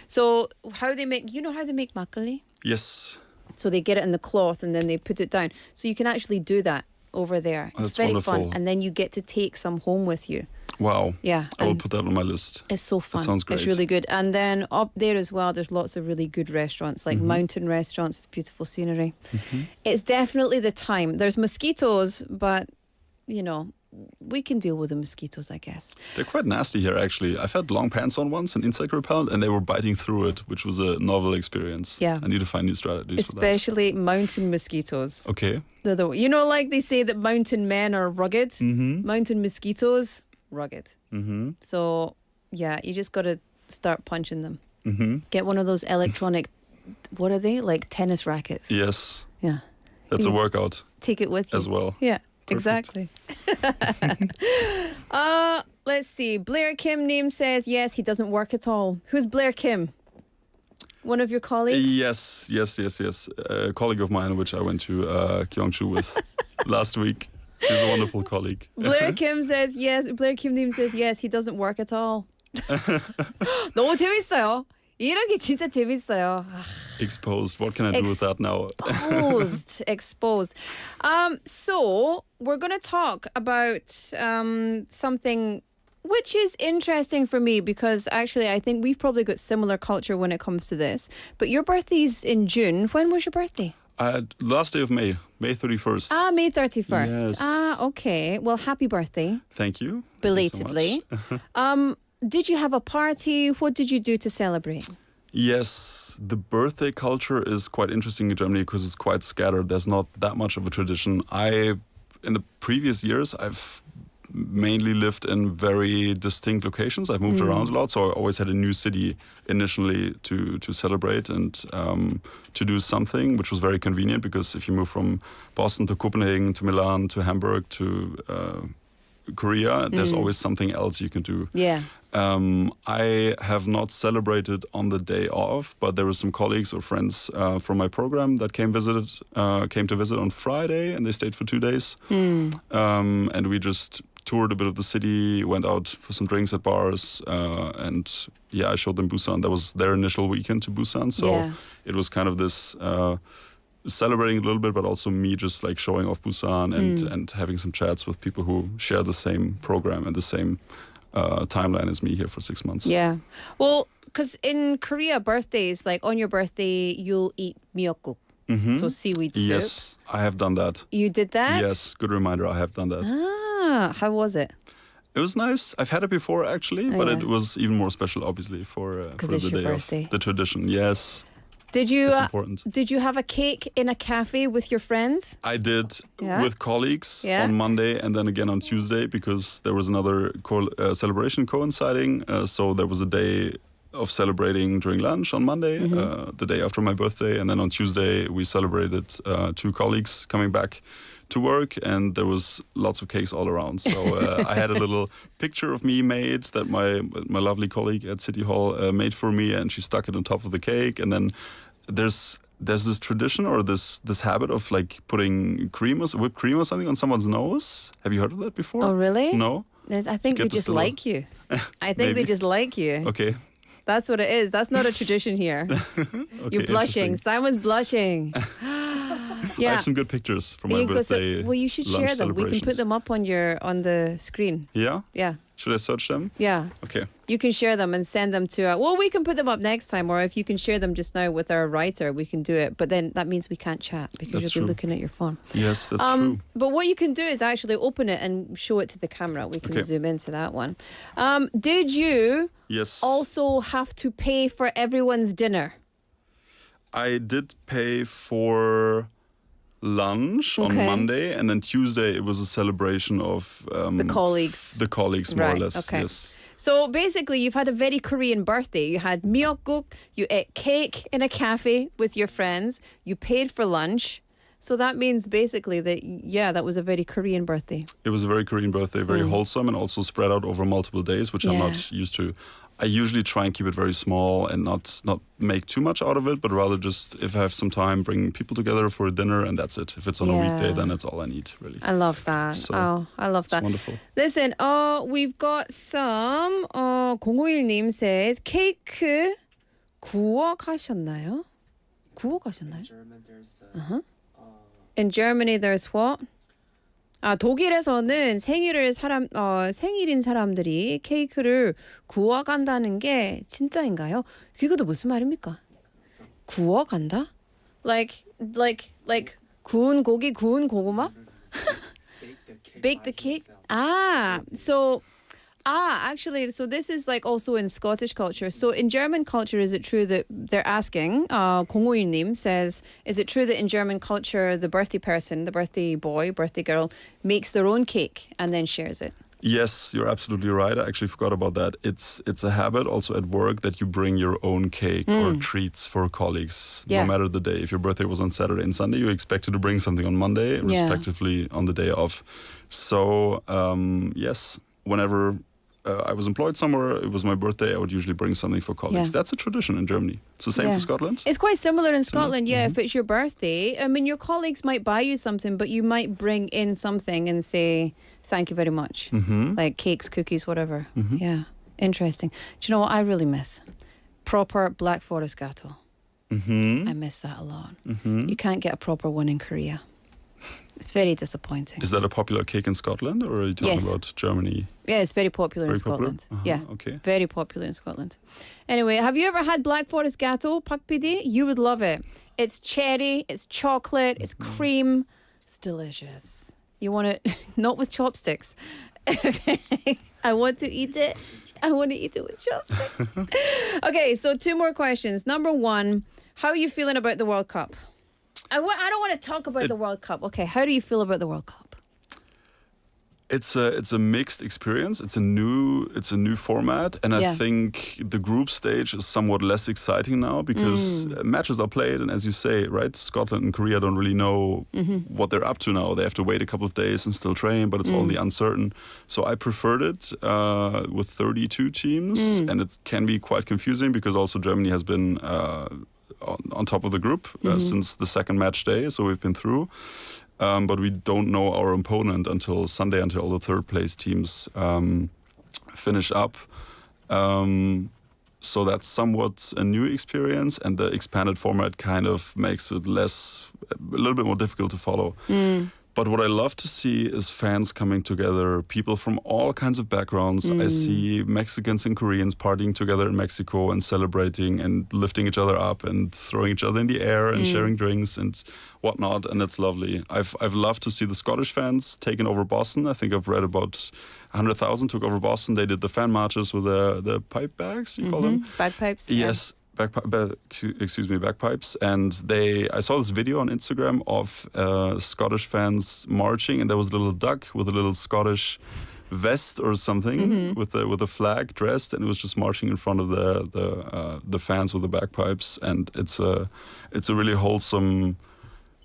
So how they make, you know how they make makgeolli? Yes. So they get it in the cloth and then they put it down. So you can actually do that over there. It's That's very wonderful. fun. And then you get to take some home with you. Wow. Yeah. I will and put that on my list. It's so fun. That sounds great. It's really good. And then up there as well, there's lots of really good restaurants, like mountain restaurants with beautiful scenery. It's definitely the time. There's mosquitoes, but, you know, we can deal with the mosquitoes, I guess. They're quite nasty here, actually. I've had long pants on once, an insect repellent, and they were biting through it, which was a novel experience. Yeah. I need to find new strategies Especially mountain mosquitoes. for that. Okay. You know, like they say that mountain men are rugged, mountain mosquitoes, rugged. So, yeah, you just got to start punching them. Get one of those electronic, what are they? Like tennis rackets. Yes. Yeah. That's a workout. Take it with you. As well. Yeah, Perfect. exactly. Let's see. Blair Kim Name says, yes, he doesn't work at all. Who's Blair Kim? One of your colleagues? Yes. A colleague of mine, which I went to Gyeongju with last week. He's a wonderful colleague. Blair Kim says, yes. Blair Kim Name says, yes, he doesn't work at all. 너무 재밌어요. 이런 게 진짜 재밌어요. Exposed. What can I do with that now? Exposed. So we're going to talk about something which is interesting for me because actually I think we've probably got similar culture when it comes to this. But your birthday's in June. When was your birthday? Last day of May 31st. May 31st. Yes. Okay. Well, happy birthday. Thank you. Belatedly. Thank you so much. Did you have a party? What did you do to celebrate? Yes, the birthday culture is quite interesting in Germany because it's quite scattered. There's not that much of a tradition. In the previous years, I've mainly lived in very distinct locations. I've moved around a lot, so I always had a new city initially to celebrate and to do something, which was very convenient because if you move from Boston to Copenhagen to Milan to Hamburg to Korea, there's always something else you can do. Yeah. I have not celebrated on the day off, but there were some colleagues or friends from my program that came to visit on Friday, and they stayed for 2 days. And we just toured a bit of the city, went out for some drinks at bars, and I showed them Busan. That was their initial weekend to Busan, so it was kind of this celebrating a little bit, but also me just like showing off Busan and having some chats with people who share the same program and the same timeline as me here for 6 months. Yeah. Well, because in Korea, birthdays, like on your birthday, you'll eat miyeokguk. So seaweed soup. Yes, I have done that. You did that? Yes, good reminder, I have done that. How was it? It was nice. I've had it before actually, but it was even more special obviously for it's your the day birthday. of the tradition. Yes. Did you It's important. Did you have a cake in a cafe with your friends? I did Yeah. with colleagues Yeah. on Monday and then again on Tuesday because there was another celebration coinciding. So there was a day of celebrating during lunch on Monday, the day after my birthday, and then on Tuesday we celebrated 2 colleagues coming back to work, and there was lots of cakes all around. So I had a little picture of me made that my lovely colleague at City Hall made for me, and she stuck it on top of the cake. And then there's this tradition or this habit of like putting whipped cream or something on someone's nose. Have you heard of that before? Oh, really? No? I think they just like you. I think they just like you. Okay. That's what it is. That's not a tradition here. You're blushing. interesting. Simon's blushing. I have some good pictures from my birthday. Well, you should lunch share them. We can put celebrations. them up on the screen. Yeah? Yeah. Should I search them? Yeah. Okay. You can share them and send them to well, we can put them up next time, or if you can share them just now with our writer, we can do it. But then that means we can't chat because That's you'll be true. looking at your phone. Yes, that's true. But what you can do is actually open it and show it to the camera. We can Okay. zoom into that one. Did you Yes. also have to pay for everyone's dinner? I did pay for lunch on Okay. Monday, and then Tuesday it was a celebration of The colleagues. The colleagues, more or Right, less. okay. Yes. So basically, you've had a very Korean birthday. You had miyeokguk, you ate cake in a cafe with your friends, you paid for lunch. So that means basically that, yeah, that was a very Korean birthday. It was a very Korean birthday, very wholesome, and also spread out over multiple days, which I'm Yeah. not used to. I usually try and keep it very small and not make too much out of it, but rather just if I have some time, bring people together for a dinner, and that's it. If it's on a weekday, then that's all I need, really. I love that. So, I love it's that. wonderful. Listen, we've got some. 051님 says 케이크 구워 가셨나요? 구워 가셨나요? In Germany, there's what? 독일에서는 생일인 사람들이 케이크를 구워간다는 게 진짜인가요? 그것도 무슨 말입니까? 구워간다? Like 구운 고기, 구운 고구마? Bake the cake? Actually, so this is like also in Scottish culture. So in German culture, is it true that they're asking, 051님 says, is it true that in German culture, the birthday person, the birthday boy, birthday girl, makes their own cake and then shares it? Yes, you're absolutely right. I actually forgot about that. It's a habit also at work that you bring your own cake or treats for colleagues, Yeah. no matter the day. If your birthday was on Saturday and Sunday, you expected to bring something on Monday, Yeah. respectively on the day off. So, yes, whenever I was employed somewhere, it was my birthday, I would usually bring something for colleagues. Yeah. That's a tradition in Germany. It's the same for Scotland. It's quite similar in Scotland, yeah. If it's your birthday, I mean, your colleagues might buy you something, but you might bring in something and say, thank you very much. Like cakes, cookies, whatever. Yeah, interesting. Do you know what I really miss? Proper Black Forest gateau. I miss that a lot. You can't get a proper one in Korea. It's very disappointing. Is that a popular cake in Scotland, or are you talking Yes. about Germany? Yeah, it's very popular in Very popular? Scotland. Yeah, Okay. very popular in Scotland. Anyway, have you ever had Black Forest gateau, Pak PD? You would love it. It's cherry, it's chocolate, it's cream. It's delicious. You want it, not with chopsticks. I want to eat it. I want to eat it with chopsticks. Okay, so 2 more questions. Number 1, how are you feeling about the World Cup? I don't want to talk about the World Cup. Okay, how do you feel about the World Cup? It's a mixed experience. It's a new format, and Yeah. I think the group stage is somewhat less exciting now because matches are played, and as you say, right, Scotland and Korea don't really know what they're up to now. They have to wait a couple of days and still train, but it's only uncertain. So I preferred it with 32 teams, and it can be quite confusing because also Germany has been on top of the group since the second match day, so we've been through. But we don't know our opponent until Sunday, until all the third place teams finish up. So that's somewhat a new experience, and the expanded format kind of makes it a little bit more difficult to follow. But what I love to see is fans coming together, people from all kinds of backgrounds. I see Mexicans and Koreans partying together in Mexico and celebrating and lifting each other up and throwing each other in the air and sharing drinks and whatnot, and that's lovely. I've loved to see the Scottish fans taking over Boston. I think I've read about 100,000 took over Boston. They did the fan marches with the pipe bags, you call them? Bagpipes. Yes. bagpipes, and I saw this video on Instagram of Scottish fans marching, and there was a little duck with a little Scottish vest or something with a flag dressed, and it was just marching in front of the fans with the bagpipes, and it's a really wholesome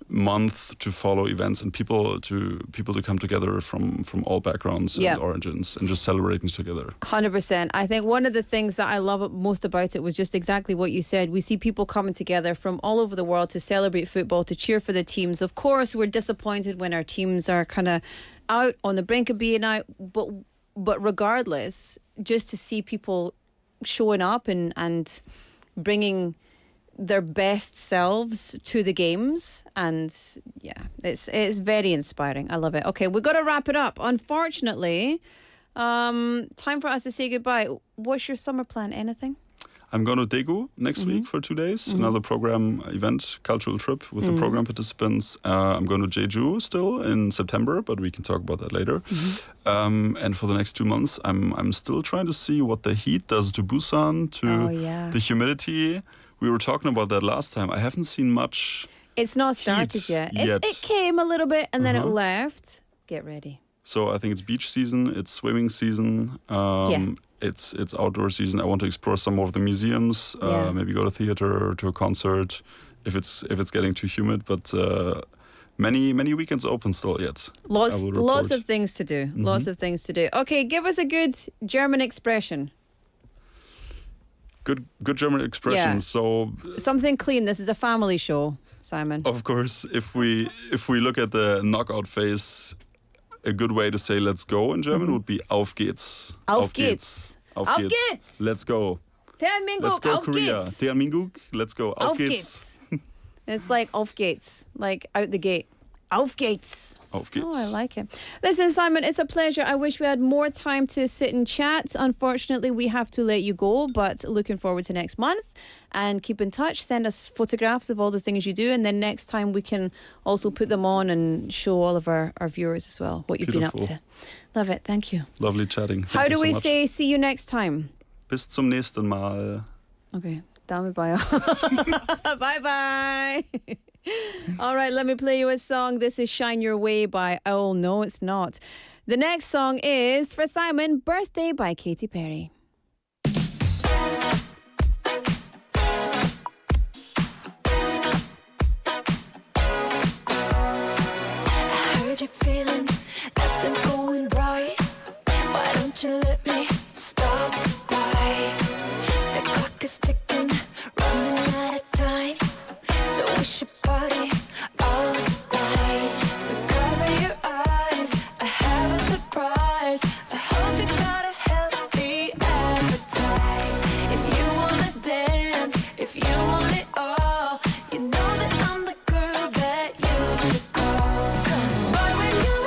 month to follow events and people to come together from all backgrounds and origins and just celebrating together. 100%. I think one of the things that I love most about it was just exactly what you said. We see people coming together from all over the world to celebrate football, to cheer for the teams. Of course, we're disappointed when our teams are kind of out on the brink of being out, but regardless, just to see people showing up and bringing their best selves to the games, and it's very inspiring. I love it. Okay, we've got to wrap it up. Unfortunately, time for us to say goodbye. What's your summer plan? Anything? I'm going to Daegu next week for 2 days. Another program event, cultural trip with the program participants. I'm going to Jeju still in September, but we can talk about that later. And for the next 2 months, I'm still trying to see what the heat does to Busan, to the humidity. We were talking about that last time. I haven't seen much. It's not started yet. It came a little bit and then it left. Get ready. So I think it's beach season, it's swimming season, it's outdoor season. I want to explore some more of the museums, maybe go to theater or to a concert if it's getting too humid. But many weekends open still yet. Lots of things to do. Lots of things to do. Okay, give us a good German expression. Good German expression. Yeah. So something clean. This is a family show, Simon. Of course, if we look at the knockout phase, a good way to say "let's go" in German would be "Auf geht's." Auf geht's. Auf Auf geht's. geht's. Let's go. Let's go auf Korea. geht's. Teaminguk. Let's go. Auf geht's. It's like auf geht's, like out the gate. Auf geht's. Auf geht's. Oh, I like it. Listen, Simon, it's a pleasure. I wish we had more time to sit and chat. Unfortunately, we have to let you go, but looking forward to next month. And keep in touch. Send us photographs of all the things you do. And then next time we can also put them on and show all of our viewers as well what you've been up to. Love it. Thank you. Lovely chatting. How do we say see you next time? Bis zum nächsten Mal. Okay. Dame bye. Bye-bye. All right, let me play you a song. This is Shine Your Way by Oh No It's Not. The next song is for Simon, Birthday by Katy Perry. I heard you feeling nothing's going right. Why don't you let me stop by? The clock is ticking, running out of time. So we should party all night. So cover your eyes, I have a surprise. I hope you got a healthy appetite. If you wanna dance, if you want it all, you know that I'm the girl that you should call. But when you're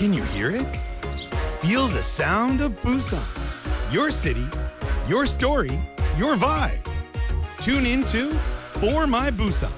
Can you hear it? Feel the sound of Busan. Your city, your story, your vibe. Tune into For My Busan.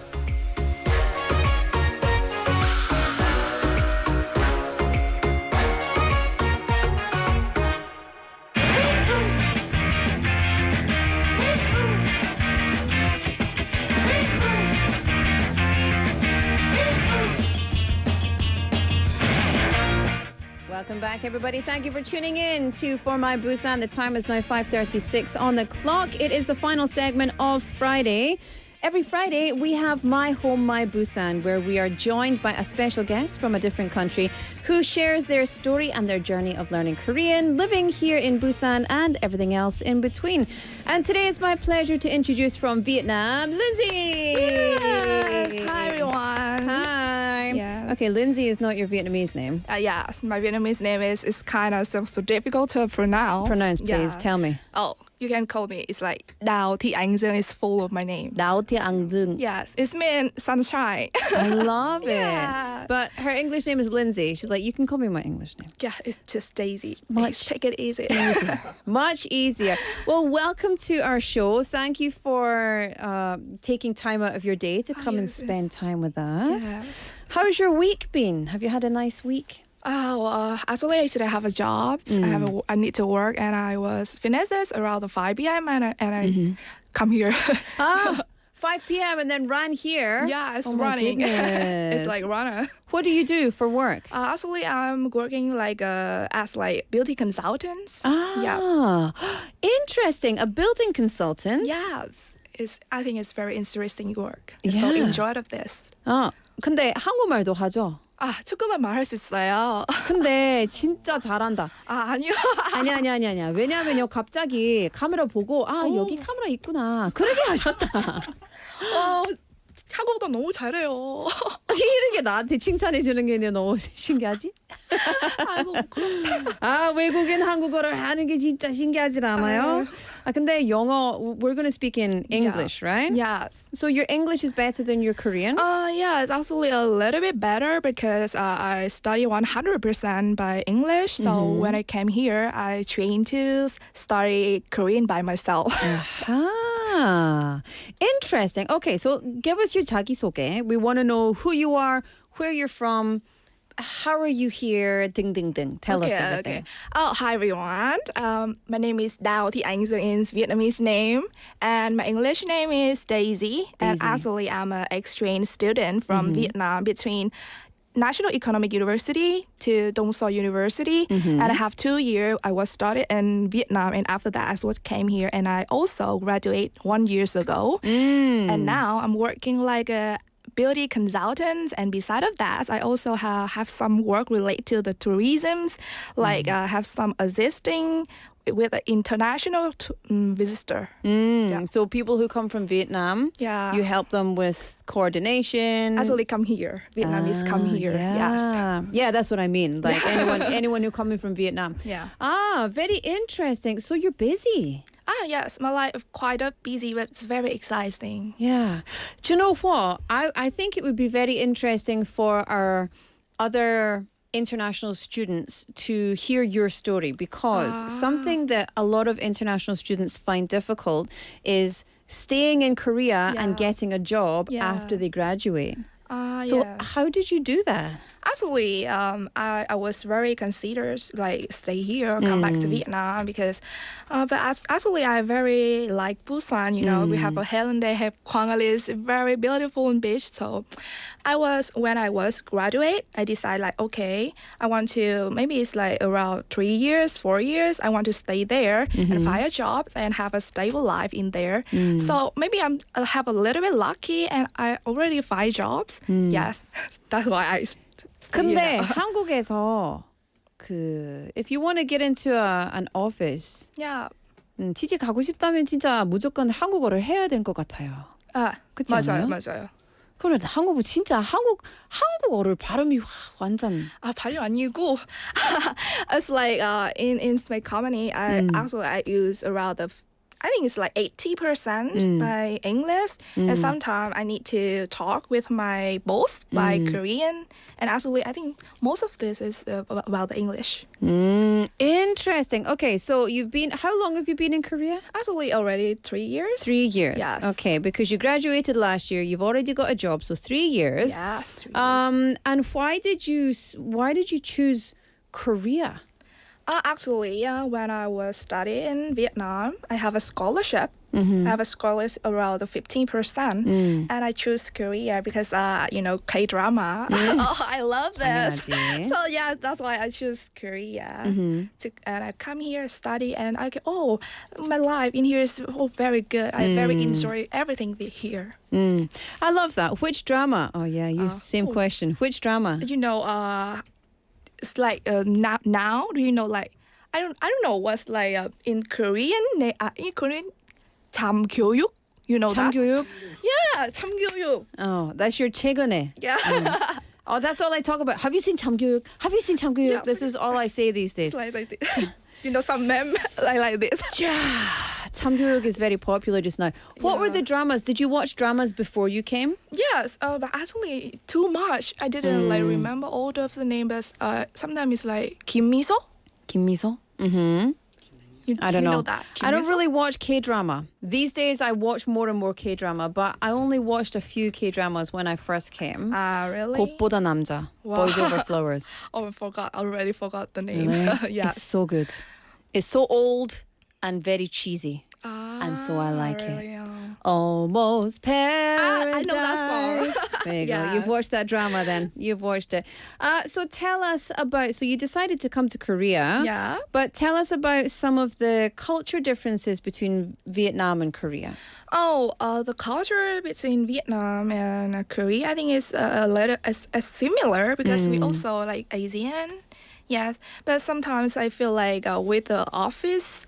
Welcome back, everybody. Thank you for tuning in to For My Busan. The time is now 5:36 on the clock. It is the final segment of Friday. Every Friday, we have My Home, My Busan, where we are joined by a special guest from a different country who shares their story and their journey of learning Korean, living here in Busan, and everything else in between. And today it's my pleasure to introduce from Vietnam, Lindsay. Yes. Hi, everyone. Hi. Yes. Okay, Lindsay is not your Vietnamese name. Yes, my Vietnamese name is kind of so difficult to pronounce. Pronounce, please. Yeah. Tell me. Oh, you can call me. It's like Đào Thị Ánh Dương is full of my names. Đào Thị Ánh Dương. Yes, it means sunshine. I love it. Yeah. But her English name is Lindsay. She's like, you can call me my English name. Yeah, it's just Daisy. Much Take it easy. easier. Much easier. Well, welcome to our show. Thank you for taking time out of your day to come and spend time with us. Yes. How's your week been? Have you had a nice week? Oh, actually, I today have a job. I need to work, and I was finished this around the 5 p.m. and I come here. 5 p.m. and then ran here. Yeah, it's Oh my running. goodness. It's like runner. What do you do for work? Actually, I'm working like as like beauty consultants. Ah, interesting. A building consultant. Yes, I think it's very interesting work. So enjoyed of this. 근데 한국말도 하죠? 조금만 말할 수 있어요. 근데 진짜 잘한다. 아니요. 아니야. 왜냐하면요, 갑자기 카메라 보고 여기 카메라 있구나. 그러게 하셨다. 한국도 너무 잘해요. 이렇게 나한테 칭찬해 주는 게 너무 신기하지? 외국인 한국어를 하는 게 진짜 신기하지 않아요? 근데 영어, we're going to speak in English, right? Yes. So your English is better than your Korean? Yeah, it's actually a little bit better because I study 100% by English. So when I came here, I trained to study Korean by myself. Interesting. Okay, so give us your 자기소개. We want to know who you are, where you're from, how are you here, 등등등. Tell us everything. Okay. Oh, hi everyone. My name is Đào Thị Ánh Dương in Vietnamese name, and my English name is Daisy. And actually, I'm an exchange student from Vietnam between National Economic University to Dong So University, and I have 2 years. I was studied in Vietnam, and after that, I came here, and I also graduated 1 year ago. And now I'm working like a beauty consultant, and beside of that, I also have some work related to the tourism, like have some assisting with an international visitor. So people who come from Vietnam, you help them with coordination. Actually come here. Vietnamese come here. Yes. Yeah, that's what I mean. Like anyone who coming from Vietnam. Yeah. Very interesting. So you're busy. Yes. My life is quite busy, but it's very exciting. Yeah. Do you know what? I think it would be very interesting for our other international students to hear your story, because something that a lot of international students find difficult is staying in Korea and getting a job after they graduate. So how did you do that? Actually, I was very considered like stay here or come back to Vietnam because, but actually I very like Busan. You know, we have a Hyundai, have Quang Ali's very beautiful beach. So, when I was graduate, I decided like okay, I want to maybe it's like around 3 years, 4 years. I want to stay there and find a job and have a stable life in there. So maybe I have a little bit lucky and I already find jobs. Yes, that's why I. 근데 한국에서 if you want to get into an office, 취직 가고 싶다면 진짜 무조건 한국어를 해야 될 것 같아요. 그렇지 않아요? 맞아요. 그래, 진짜 한국어를 발음이 완전. 발음 아니고, it's like in my company, I use around I think it's like 80% by English, and sometimes I need to talk with my boss by Korean. And actually, I think most of this is about the English. Interesting. Okay, so how long have you been in Korea? Actually, already 3 years. 3 years. Yes. Okay, because you graduated last year, you've already got a job, so 3 years. Yes, 3 years. And why did you choose Korea? Actually, when I was studying in Vietnam, I have a scholarship. I have a scholarship around 15%. And I choose Korea because, K-drama. Oh, I love this. So, yeah, that's why I choose Korea. And I come here, study, and I go, my life in here is very good. I very enjoy everything here. I love that. Which drama? Oh, yeah, same question. Which drama? It's like now. Do you know I don't know what's like in Korean 참교육. You know 참교육? that? Yeah, 참교육. Oh, that's your 최근에. Yeah. Oh, that's all I talk about. Have you seen 참교육? Have you seen 참교육? Yeah, this is all I say these days. It's like this. Some meme like this. Yeah. 참교육 is very popular just now. What were the dramas? Did you watch dramas before you came? Yes, but actually too much. I didn't remember all of the names. But sometimes it's like 김미소. 김미소? Mm-hmm. I don't know. That. I don't really watch K-drama. These days I watch more and more K-drama, but I only watched a few K-dramas when I first came. Really? 꽃보다 남자, Boys Over Flowers. Oh, already forgot the name. Really? Yeah. It's so good. It's so old and very cheesy. And so I like really? it. Almost Paradise. I know that song. There you go. You've watched that drama then. You've watched it. So tell us so you decided to come to Korea. Yeah. But tell us about some of the culture differences between Vietnam and Korea. The culture between Vietnam and Korea, I think is a little similar because we also like Asian. Yes, but sometimes I feel like with the office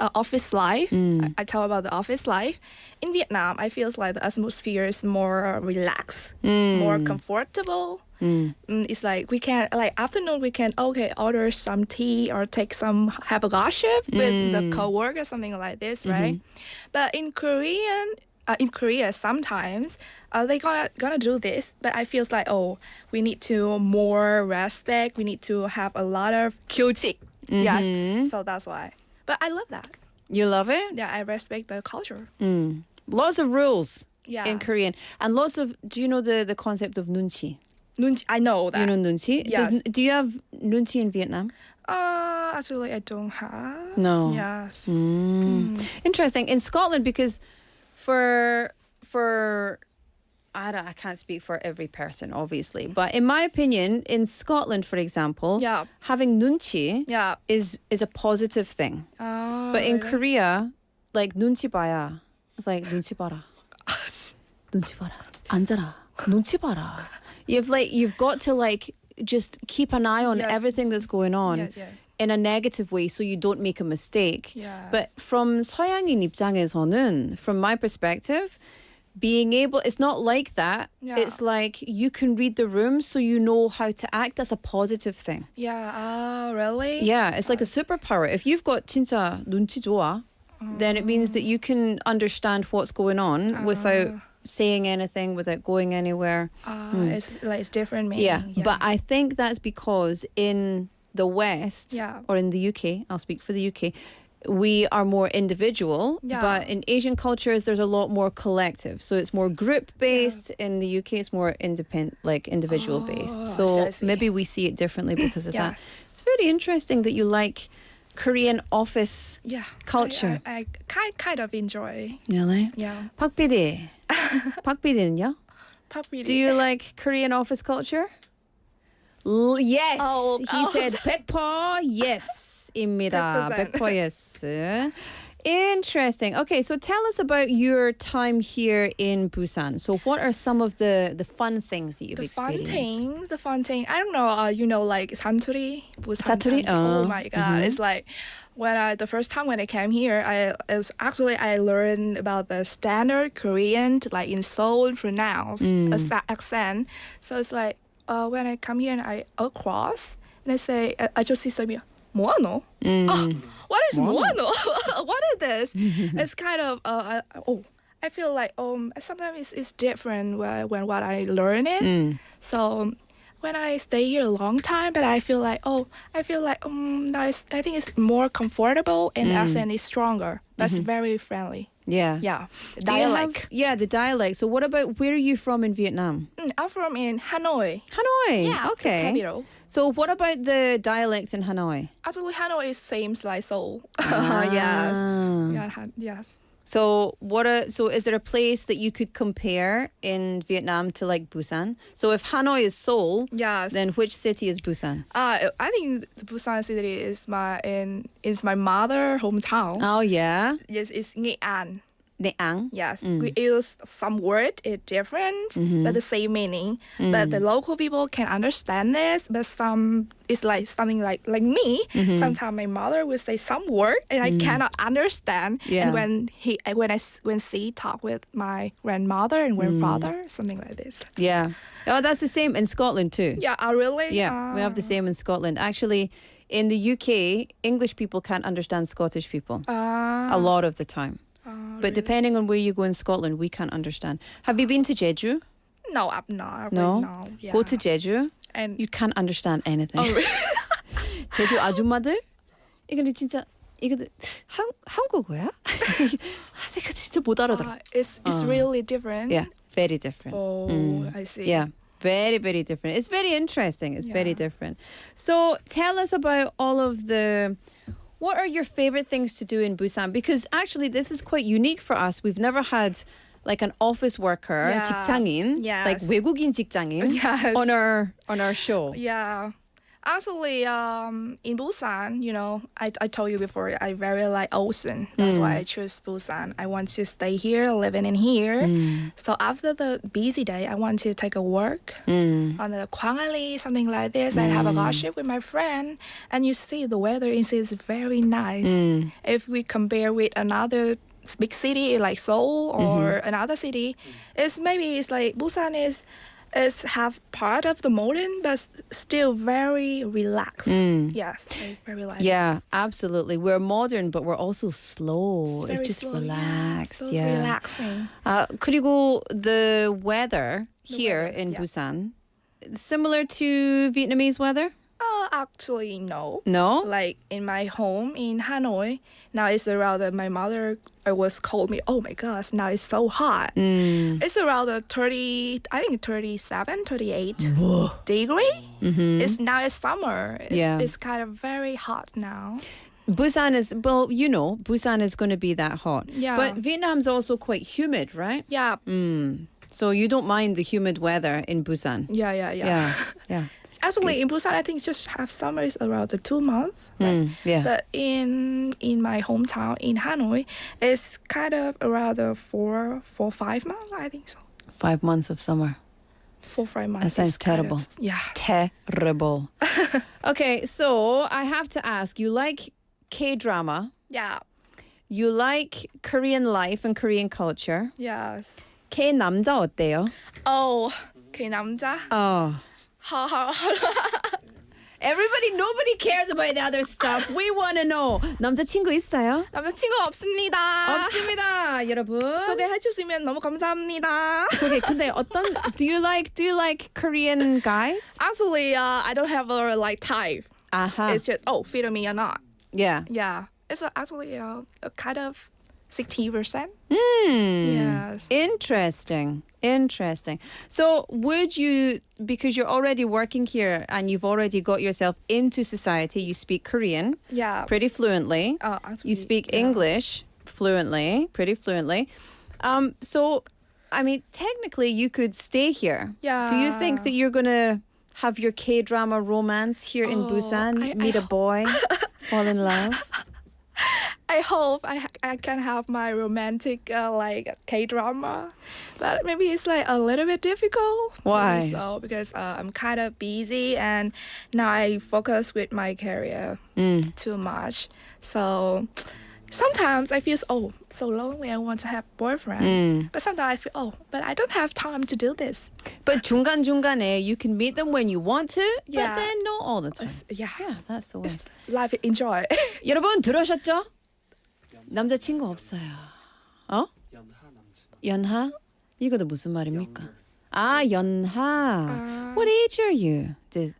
life, I talk about the office life. In Vietnam, I feel like the atmosphere is more relaxed, more comfortable. It's like we can, afternoon, we can, order some tea or have a gossip with the coworker, something like this, right? But in Korea, sometimes they gonna do this, but I feel like we need to more respect. We need to have a lot of critique. Yes, so that's why. But I love that. You love it? Yeah, I respect the culture. Lots of rules in Yeah. Korean, and do you know the concept of 눈치? Nunchi, I know that. You know 눈치? Yes. Do you have 눈치 in Vietnam? Actually, I don't have. No. Yes. Interesting. In Scotland, because for I can't speak for every person, obviously, but in my opinion, in Scotland, for example, having 눈치 is a positive thing. But in Korea, like 눈치 봐야, it's like 눈치 봐라, 눈치 봐라, 앉아라, 눈치 봐라. You've got to just keep an eye on everything that's going on in a negative way so you don't make a mistake. But from 서양인 입장에서는, from my perspective, being able, it's not like that. It's like you can read the room so you know how to act. That's a positive thing. Yeah, really? Yeah, it's like a superpower. If you've got 진짜 눈치 좋아, then it means that you can understand what's going on without saying anything, without going anywhere. It's different meaning. Yeah, but I think that's because in the West or in the UK, I'll speak for the UK, we are more individual, but in Asian cultures there's a lot more collective. So it's more group based. In the UK it's more individual based. So I see. maybe we see it differently because of that. It's very interesting that you like Korean office culture. I kind of enjoy. Really? Yeah. 박 PD. 박 PD는요? Do you like Korean office culture? Yes. He said 100% yes. 입니다. 100% yes. Interesting. Okay, so tell us about your time here in Busan. So what are some of the fun things that you've experienced? The fun thing. I don't know, like 사투리? 사투리? Oh my God. It's like when the first time when I came here, I learned about the standard Korean, like in Seoul pronounce, accent. So it's like when I come here and I cross and I say, 아저씨 Moano? Oh, what is Moano? What is this? It's kind of I feel like sometimes it's different when what I learn it. So when I stay here a long time, but I feel like now I think it's more comfortable and the accent is stronger. That's very friendly. Yeah. Yeah. Dialect. The dialect. So what about, where are you from in Vietnam? I'm from in Hanoi. Hanoi. Yeah, Okay. the capital. So what about the dialects in Hanoi? Actually, Hanoi is same like Seoul. Ah. Yes. So so is there a place that you could compare in Vietnam to like Busan? So if Hanoi is Seoul, Yes. then which city is Busan? I think the Busan city is my mother hometown. Oh yeah. Yes, it's Nghệ An. Nghệ An. Yes, we use some word is different, but the same meaning. But the local people can understand this. But some it's like something like me. Sometimes my mother will say some word and I cannot understand. Yeah. And when she talk with my grandmother and grandfather, something like this. Yeah. Oh, that's the same in Scotland too. Yeah. Really? Yeah, we have the same in Scotland. Actually, in the UK, English people can't understand Scottish people a lot of the time. But depending on where you go in Scotland, we can't understand. Have you been to Jeju? No, I'm not. No? No. Yeah. Go to Jeju, And you can't understand anything. Oh, really? 제주 아줌마들? 이거는 진짜 한국어야? 내가 진짜 못 알아들어. It's really different. Yeah, very different. Oh, I see. Yeah, very, very different. It's very interesting. It's very different. So tell us about all of what are your favorite things to do in Busan? Because actually this is quite unique for us. We've never had like an office worker, 직장인, like 외국인 직장인 on our show. Yeah. Actually, in Busan, I told you before, I very like ocean. That's why I chose Busan. I want to stay here, living in here. So after the busy day, I want to take a work on the Kwangali, something like this, and have a gossip with my friend. And you see the weather is very nice. If we compare with another big city like Seoul or another city, it's like Busan is have part of the modern, but still very relaxed. Yes, very relaxed. Yeah, absolutely. We're modern, but we're also slow. It's just slow, relaxed. So relaxing. 그리고 the weather here in Busan, similar to Vietnamese weather? Actually, no. No? Like in my home in Hanoi, now it's around my mother was called me, oh my gosh, now it's so hot. It's around 37, 38 degree. Now it's summer. It's kind of very hot now. Busan is, Busan is going to be that hot. Yeah. But Vietnam's also quite humid, right? Yeah. So you don't mind the humid weather in Busan? Yeah. Actually, in Busan, I think just have summer is around 2 months. Right? But in my hometown in Hanoi, it's kind of around 4, 5 months. I think so. 5 months of summer. 4, 5 months. That sounds terrible. Terrible. Okay, so I have to ask, you like K-drama? Yeah. You like Korean life and Korean culture? Yes. K-남자 어때요? Oh, K-남자? Oh. Everybody, nobody cares about the other stuff. We want to know. 남자친구 있어요? 남자친구 없습니다. 없습니다, 여러분. 소개해 주시면 너무 감사합니다. 소개. 근데 do you like Korean guys? Actually, I don't have a type. It's just fit me or not. Yeah. Yeah. It's actually a kind of 60%. Yes. Interesting. So would you, because you're already working here and you've already got yourself into society, you speak Korean pretty fluently. You speak English pretty fluently. So, I mean, technically you could stay here. Yeah. Do you think that you're going to have your K-drama romance here in Busan? Meet a boy, fall in love? I hope I can have my romantic K-drama, but maybe it's a little bit difficult. Why? So because I'm kind of busy and now I focus with my career too much. So sometimes I feel so lonely. I want to have a boyfriend, but sometimes I feel but I don't have time to do this. But 중간중간에 you can meet them when you want to, Yeah. but then not all the time. Yeah. That's the way. It's life enjoy. 여러분 들으셨죠? 남자친구 없어요. 어? 연하? 이거도 무슨 말입니까? 아, 연하. What age are you, Daisy?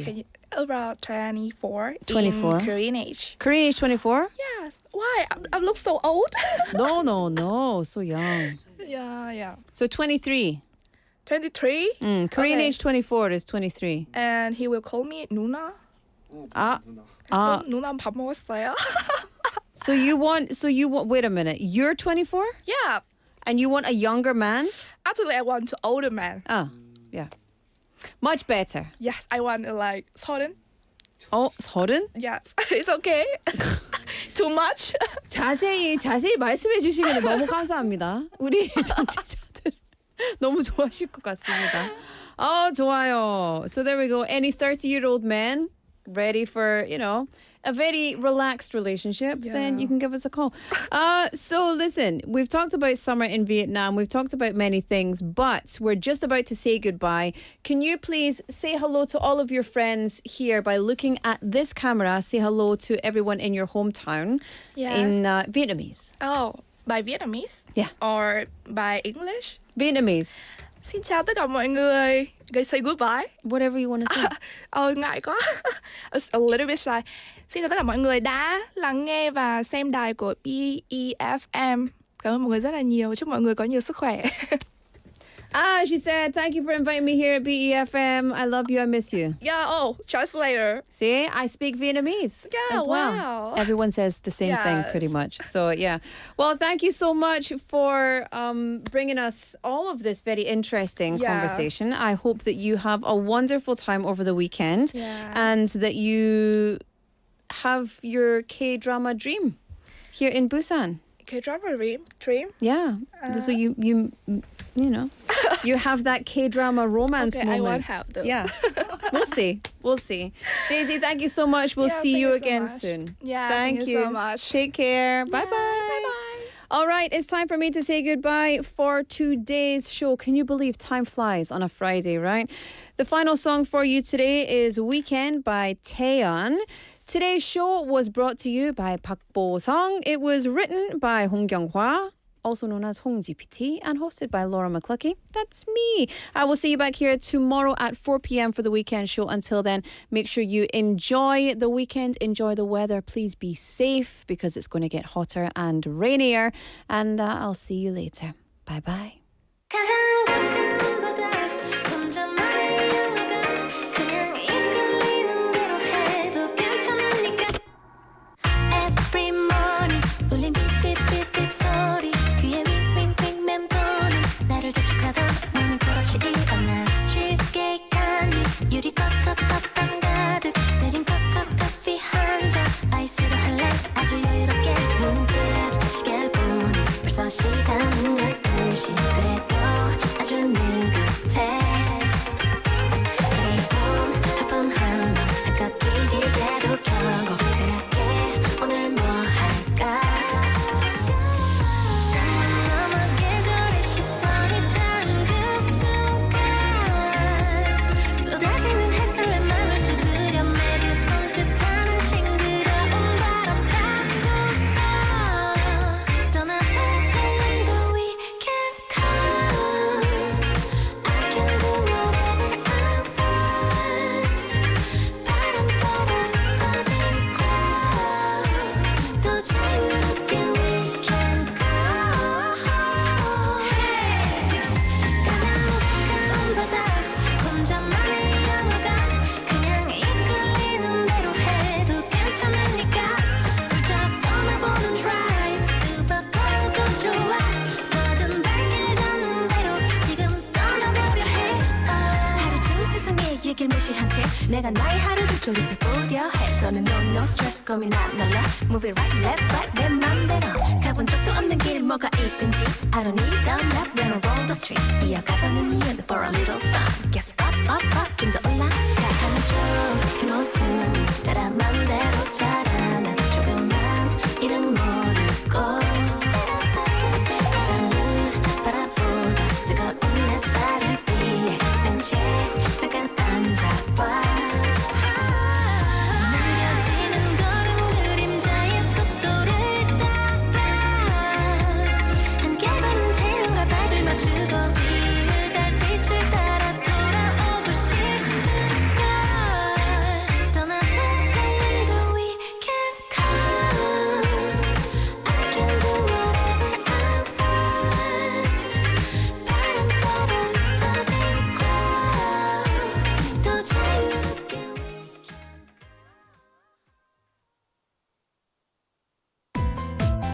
Can you, around 24. 24. In Korean age. Korean age 24? Yes. Why? I look so old. No, so young. Yeah. So 23. 23. Korean Okay. age 24 is 23. And he will call me 누나. 아, 누나 밥 먹었어요? So you want, wait a minute. You're 24? Yeah. And you want a younger man? Actually, I want an older man. Oh, yeah. Much better. Yes, I want like 30. 어, 30? Yes, it's okay. Too much? 자세히 말씀해 주시면 너무 감사합니다. 우리 정치자들 너무 좋아하실 것 같습니다. 좋아요. So there we go. Any 30-year-old man ready for, a very relaxed relationship, then you can give us a call. So listen, we've talked about summer in Vietnam. We've talked about many things, but we're just about to say goodbye. Can you please say hello to all of your friends here by looking at this camera? Say hello to everyone in your hometown in Vietnamese. Oh, by Vietnamese? Yeah. Or by English? Vietnamese. Xin chào tất cả mọi người. Say goodbye. Whatever you want to say. Ngại quá. It's a little bit shy. Xin chào tất cả mọi người đã lắng nghe và xem đài của BEFM. Cảm ơn mọi người rất là nhiều. Chúc mọi người có nhiều sức khỏe. She said, thank you for inviting me here at BEFM. I love you, I miss you. Yeah, translator. See, I speak Vietnamese as well. Wow. Everyone says the same thing pretty much. So, yeah. Well, thank you so much for bringing us all of this very interesting conversation. I hope that you have a wonderful time over the weekend and that you have your K-drama dream here in Busan. K-drama dream? Yeah. So you you have that K-drama romance moment. I won't have them. Yeah. We'll see. Daisy, thank you so much. We'll see you again soon. Yeah, thank you so much. Take care. Bye-bye. Bye-bye. All right, it's time for me to say goodbye for today's show. Can you believe time flies on a Friday, right? The final song for you today is Weekend by Taeyeon. Today's show was brought to you by Bosung. It was written by Hong Kyung-hwa, also known as Hong GPT, and hosted by Laura McLuckie. That's me. I will see you back here tomorrow at 4 p.m. for the weekend show. Until then, make sure you enjoy the weekend, enjoy the weather. Please be safe because it's going to get hotter and rainier. And I'll see you later. Bye-bye. Every morning 울린 삐삐삐삐 소리 귀에 윙윙윙 맴도는 나를 재촉하던 모닝 콜 없이 일어나 cheesecake 한입 유리 컵 가득 내린 커피 한 잔 아이스로 할래 아주 여유롭게 문득 시계를 보니 벌써 시간은 12시 그래도 아주 느긋해 그리운 하품 한번 한껏 기지개도 켜고 생각해 오늘 뭐 할까 창문 너머 계절의 시선이 닿은 그 순간 쏟아지는 햇살 내 맘을 두드려 매일 손짓하는 싱그러운 바람 타고서 떠나볼까 when the weekend comes I can do whatever I want 바람 따라 터진 cloud 또 자유롭게 we can go 가장 가까운 바다 혼자만의 영화가 그냥 이끌리는 대로 해도 괜찮으니까 훌쩍 떠나보는 drive 뚜벅거려도 좋아 뭐든 발길 닿는 대로 지금 떠나보려 해 하루중 세상의 얘길 무시한 채 내가 나의 하루를 조립해보려 해 너는 no stress 고민 안 할래 Move it right left right 내 맘대로 가본 적도 없는 길 뭐가 있든지 I don't need a map when I roll the street 이어가보는 이유는 for a little fun Guess up 좀 더